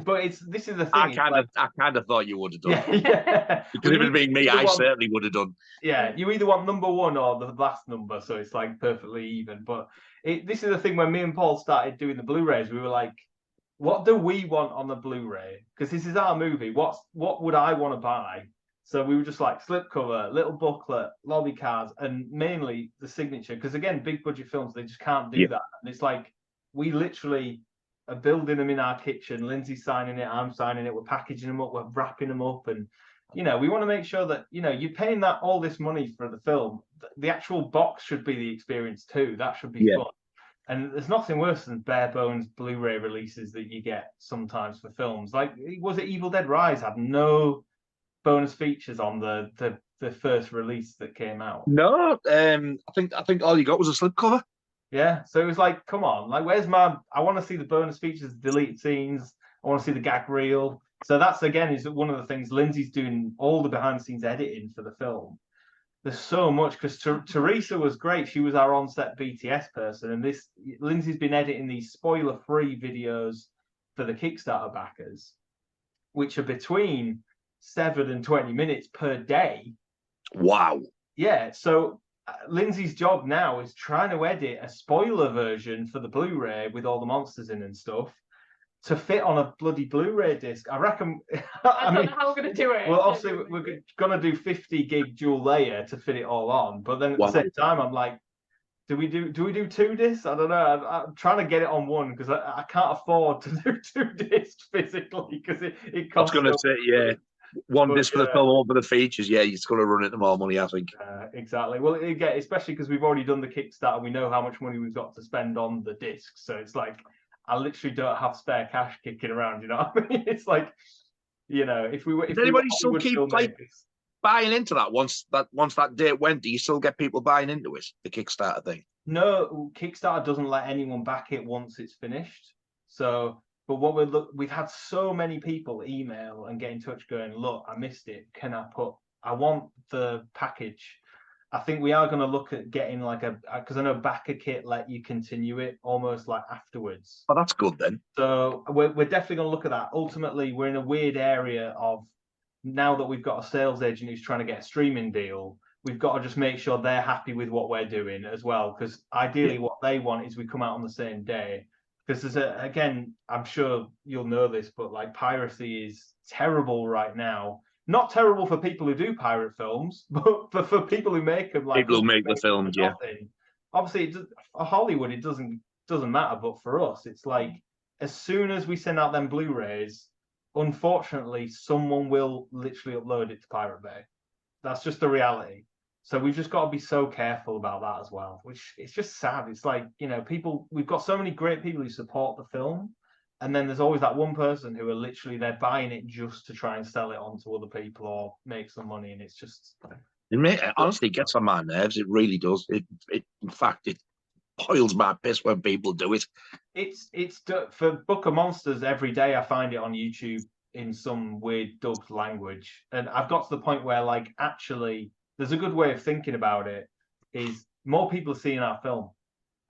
But this is the thing. I kind of thought you would have done. Yeah. Because if it had been me, I certainly would have done. Yeah, you either want number one or the last number, so it's like perfectly even. But this is the thing, when me and Paul started doing the Blu-rays, we were like, what do we want on the Blu-ray? Because this is our movie. What would I want to buy? So we were just like slipcover, little booklet, lobby cards, and mainly the signature. Because again, big budget films, they just can't do that. And it's like, we literally are building them in our kitchen. Lyndsey's signing it, I'm signing it. We're packaging them up, we're wrapping them up. And, we want to make sure that, you're paying all this money for the film. The actual box should be the experience too. That should be fun. And there's nothing worse than bare bones Blu-ray releases that you get sometimes for films. Like, was it Evil Dead Rise had no bonus features on the first release that came out? No, I think all you got was a slipcover. Yeah, so it was like, come on, like, I want to see the bonus features, deleted scenes. I want to see the gag reel. So that's, again, is one of the things. Lyndsey's doing all the behind-the-scenes editing for the film. There's so much, because Teresa was great. She was our on-set BTS person, and Lyndsey's been editing these spoiler-free videos for the Kickstarter backers, which are between 7 and 20 minutes per day. Wow. Yeah, so Lyndsey's job now is trying to edit a spoiler version for the Blu-ray with all the monsters in and stuff to fit on a bloody Blu-ray disc. I reckon. I don't know how we're going to do it. Well, obviously, we're going to do 50 gig dual layer to fit it all on. But then at the same time, I'm like, do we do 2 discs? I don't know. I'm trying to get it on one because I can't afford to do 2 discs physically because it costs. I was going to say, yeah. One disc for the film over the features, it's going to run into more money, I think. Exactly. Well, again, especially because we've already done the Kickstarter, we know how much money we've got to spend on the discs. So it's like, I literally don't have spare cash kicking around. You know what I mean? It's like, if we were, does anybody still keep buying into that once that date went? Do you still get people buying into it, the Kickstarter thing? No, Kickstarter doesn't let anyone back it once it's finished. So. But we've had so many people email and get in touch going, look, I missed it. I want the package. I think we are going to look at getting because I know backer kit let you continue it almost like afterwards. Oh, that's good then. So we're definitely going to look at that. Ultimately, we're in a weird area of, now that we've got a sales agent who's trying to get a streaming deal, we've got to just make sure they're happy with what we're doing as well. Because ideally what they want is we come out on the same day. Because again, I'm sure you'll know this, but like piracy is terrible right now. Not terrible for people who do pirate films, but for people who make them, like people who make the films, yeah. Obviously, for Hollywood, it doesn't matter, but for us, it's like as soon as we send out them Blu-rays, unfortunately, someone will literally upload it to Pirate Bay. That's just the reality. So we've just got to be so careful about that as well, which it's just sad. It's like, we've got so many great people who support the film. And then there's always that one person who are literally, they're buying it just to try and sell it on to other people or make some money. And it's just. It honestly gets on my nerves. It really does. In fact, it boils my piss when people do it. It's for Book of Monsters every day. I find it on YouTube in some weird dubbed language. And I've got to the point where actually, there's a good way of thinking about it is more people are seeing our film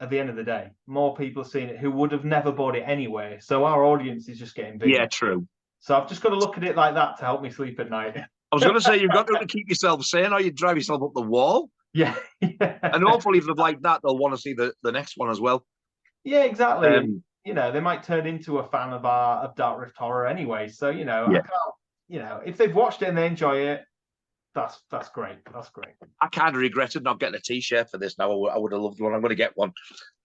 at the end of the day. More people are seeing it who would have never bought it anyway. So our audience is just getting bigger. Yeah, true. So I've just got to look at it like that to help me sleep at night. I was going to say you've got to keep yourself sane, or you drive yourself up the wall. Yeah. And hopefully, if they've liked that, they'll want to see the next one as well. Yeah, exactly. You know, they might turn into a fan of Dark Rift horror anyway. So, you know, I can't, you know, if they've watched it and they enjoy it, that's great. That's great. I kind of regretted not getting a T-shirt for this. Now I would have loved one. I'm going to get one.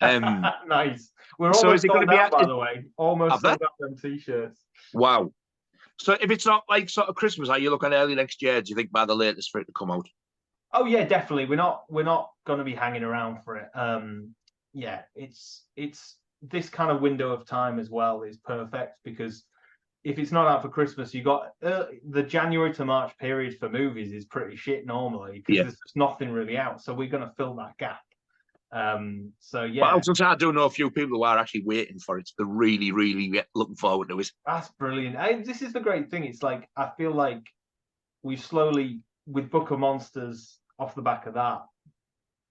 Nice. We're So almost is it going sold to be out, by the way. Almost sold out them T-shirts. Wow. So if it's not like sort of Christmas, are you looking early next year? Do you think by the latest for it to come out? Oh yeah, definitely. We're not going to be hanging around for it. Yeah, it's this kind of window of time as well is perfect, because if it's not out for Christmas, you got the January to March period for movies is pretty shit normally, because there's just nothing really out. So we're going to fill that gap. So yeah, but also, I do know a few people who are actually waiting for it. They're really, really looking forward to it. That's brilliant. This is the great thing. It's like, I feel like we slowly, with Book of Monsters off the back of that,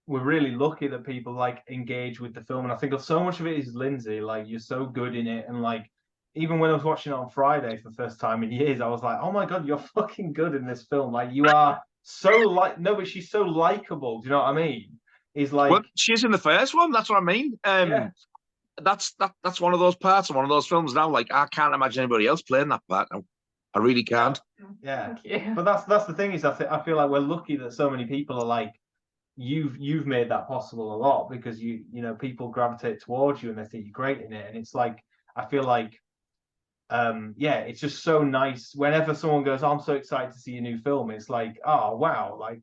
we're really lucky that people like engage with the film. And I think so much of it is Lyndsey. Like, you're so good in it. And like, even when I was watching it on Friday for the first time in years, I was like, oh my God, you're fucking good in this film. Like, you are so no, but she's so likable. Do you know what I mean? Is like, well, she's in the first one. That's what I mean. That's one of those parts of one of those films now. Like, I can't imagine anybody else playing that part now. I really can't. Yeah. But that's the thing is, I feel like we're lucky that so many people are like, you've made that possible a lot, because you know, people gravitate towards you and they think you're great in it. And it's like, I feel like, it's just so nice whenever someone goes, oh, I'm so excited to see a new film. It's like, oh wow, like,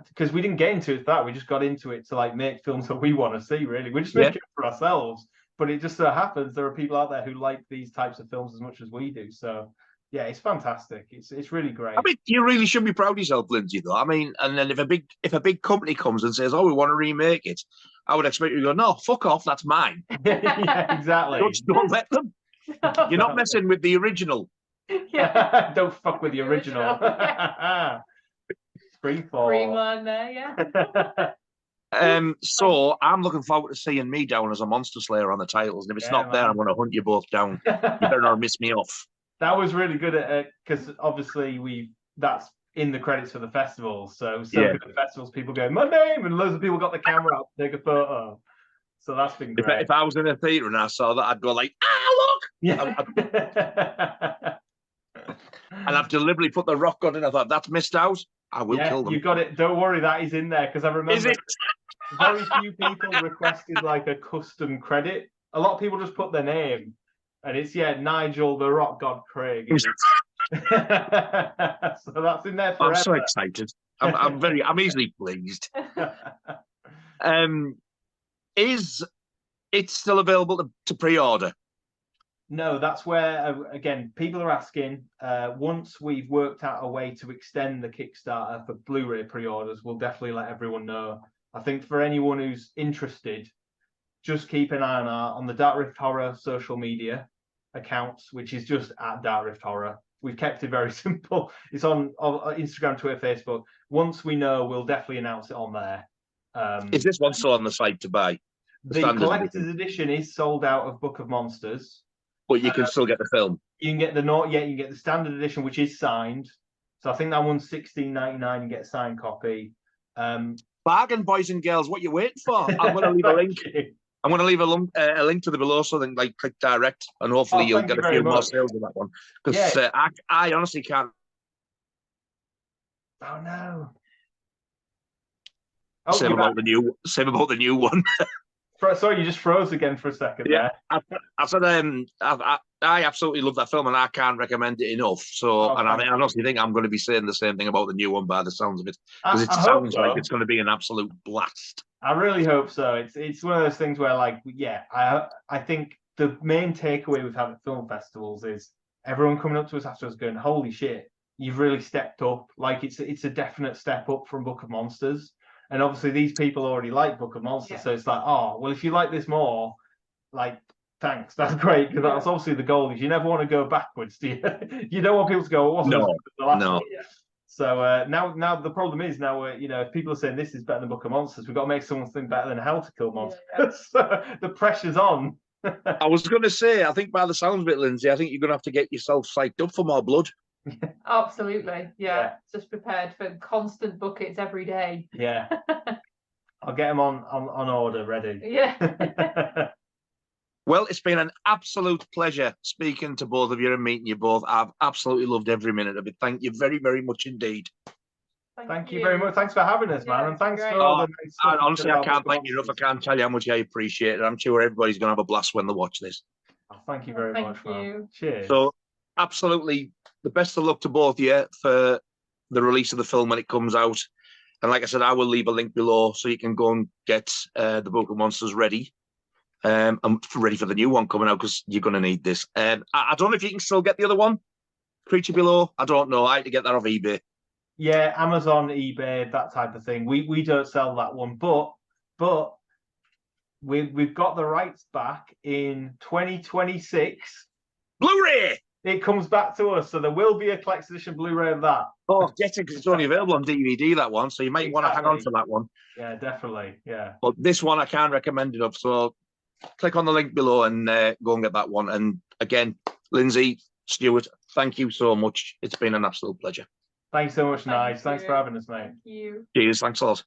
because we didn't get into it that, we just got into it to like make films that we want to see. Really, we're just making it for ourselves. But it just so happens there are people out there who like these types of films as much as we do. So yeah, it's fantastic. It's really great. I mean, you really should be proud of yourself, Lyndsey, though. I mean, and then if a big company comes and says, oh, we want to remake it, I would expect you to go, no, fuck off, that's mine. Yeah, exactly. Don't let them. You're not messing with the original. Yeah. Don't fuck with the original. Green one there, yeah. So I'm looking forward to seeing me down as a monster slayer on the titles, and if it's not there, I'm going to hunt you both down. You better not miss me off. That was really good at because obviously that's in the credits for the festival. So good at festivals, people go, my name, and loads of people got the camera out to take a photo. So that's been great. If I was in a theatre and I saw that, I'd go like, look! Yeah. And I've deliberately put the rock god in. I thought, that's missed out. I will kill them. You got it. Don't worry, that is in there, because I remember very few people requested like a custom credit. A lot of people just put their name, and it's Nigel the Rock God Craig. So that's in there forever. I'm so excited. I'm easily pleased. Is it still available to pre-order? No, that's where, again, people are asking. Once we've worked out a way to extend the Kickstarter for Blu-ray pre-orders, we'll definitely let everyone know. I think for anyone who's interested, just keep an eye on the Dark Rift Horror social media accounts, which is just at Dark Rift Horror. We've kept it very simple. It's on Instagram, Twitter, Facebook. Once we know, we'll definitely announce it on there. Is this one still on the site to buy? The collector's edition is sold out of Book of Monsters. But you can still get the film. You can get you can get the standard edition, which is signed. So I think that one's $16.99. You get a signed copy. Bargain, boys and girls. What you waiting for? I'm going to leave a link. I'm going to leave a link to the below, so then like click direct, and hopefully you'll get a few more sales on that one. Because I honestly can't. Oh no! Same about the new one. Sorry, you just froze again for a second. Yeah, I said I absolutely love that film, and I can't recommend it enough. So, and I honestly think I'm going to be saying the same thing about the new one by the sounds of it, because it sounds like it's going to be an absolute blast. I really hope so. It's one of those things where, like, I think the main takeaway we've had at film festivals is everyone coming up to us afterwards going, "Holy shit, you've really stepped up!" Like it's a definite step up from Book of Monsters. And obviously these people already like Book of Monsters, so it's like, oh, well, if you like this more, like, thanks, that's great, because that's obviously the goal. Is you never want to go backwards, do you? You don't want people to go, well, no. So now the problem is if people are saying this is better than Book of Monsters, we've got to make something better than How to Kill Monsters. Yeah. So the pressure's on. I was going to say, I think by the sounds of it, Lyndsey, I think you're going to have to get yourself psyched up for more blood. Absolutely. Yeah. Yeah. Just prepared for constant buckets every day. Yeah. I'll get them on order, ready. Yeah. Well, it's been an absolute pleasure speaking to both of you and meeting you both. I've absolutely loved every minute of it. Thank you very, very much indeed. Thank you very much. Thanks for having us, man. Yeah, And thanks great. for all the nice stuff. And you honestly, said I about can't Book of thank you enough. I Monsters. can't tell you how much I appreciate it. I'm sure everybody's going to have a blast when they watch this. Oh, thank you very Thank much, you. man. Cheers. So, absolutely, the best of luck to both of you for the release of the film when it comes out. And like I said, I will leave a link below so you can go and get the Book of Monsters ready. I'm ready for the new one coming out because you're going to need this. I don't know if you can still get the other one, Creature Below. I don't know. I had to get that off eBay. Yeah, Amazon, eBay, that type of thing. We don't sell that one, but we've got the rights back in 2026. Blu-ray. It comes back to us, so there will be a collector's edition Blu-ray of that. Oh, get it because it's only available on DVD, that one. So you might want to hang on to that one. Yeah, definitely. Yeah. But this one I can't recommend enough. So click on the link below and go and get that one. And again, Lyndsey, Stewart, thank you so much. It's been an absolute pleasure. Thanks so much, Thank Nige. Thanks you. for having us, mate. Thank you. Cheers. Thanks a lot.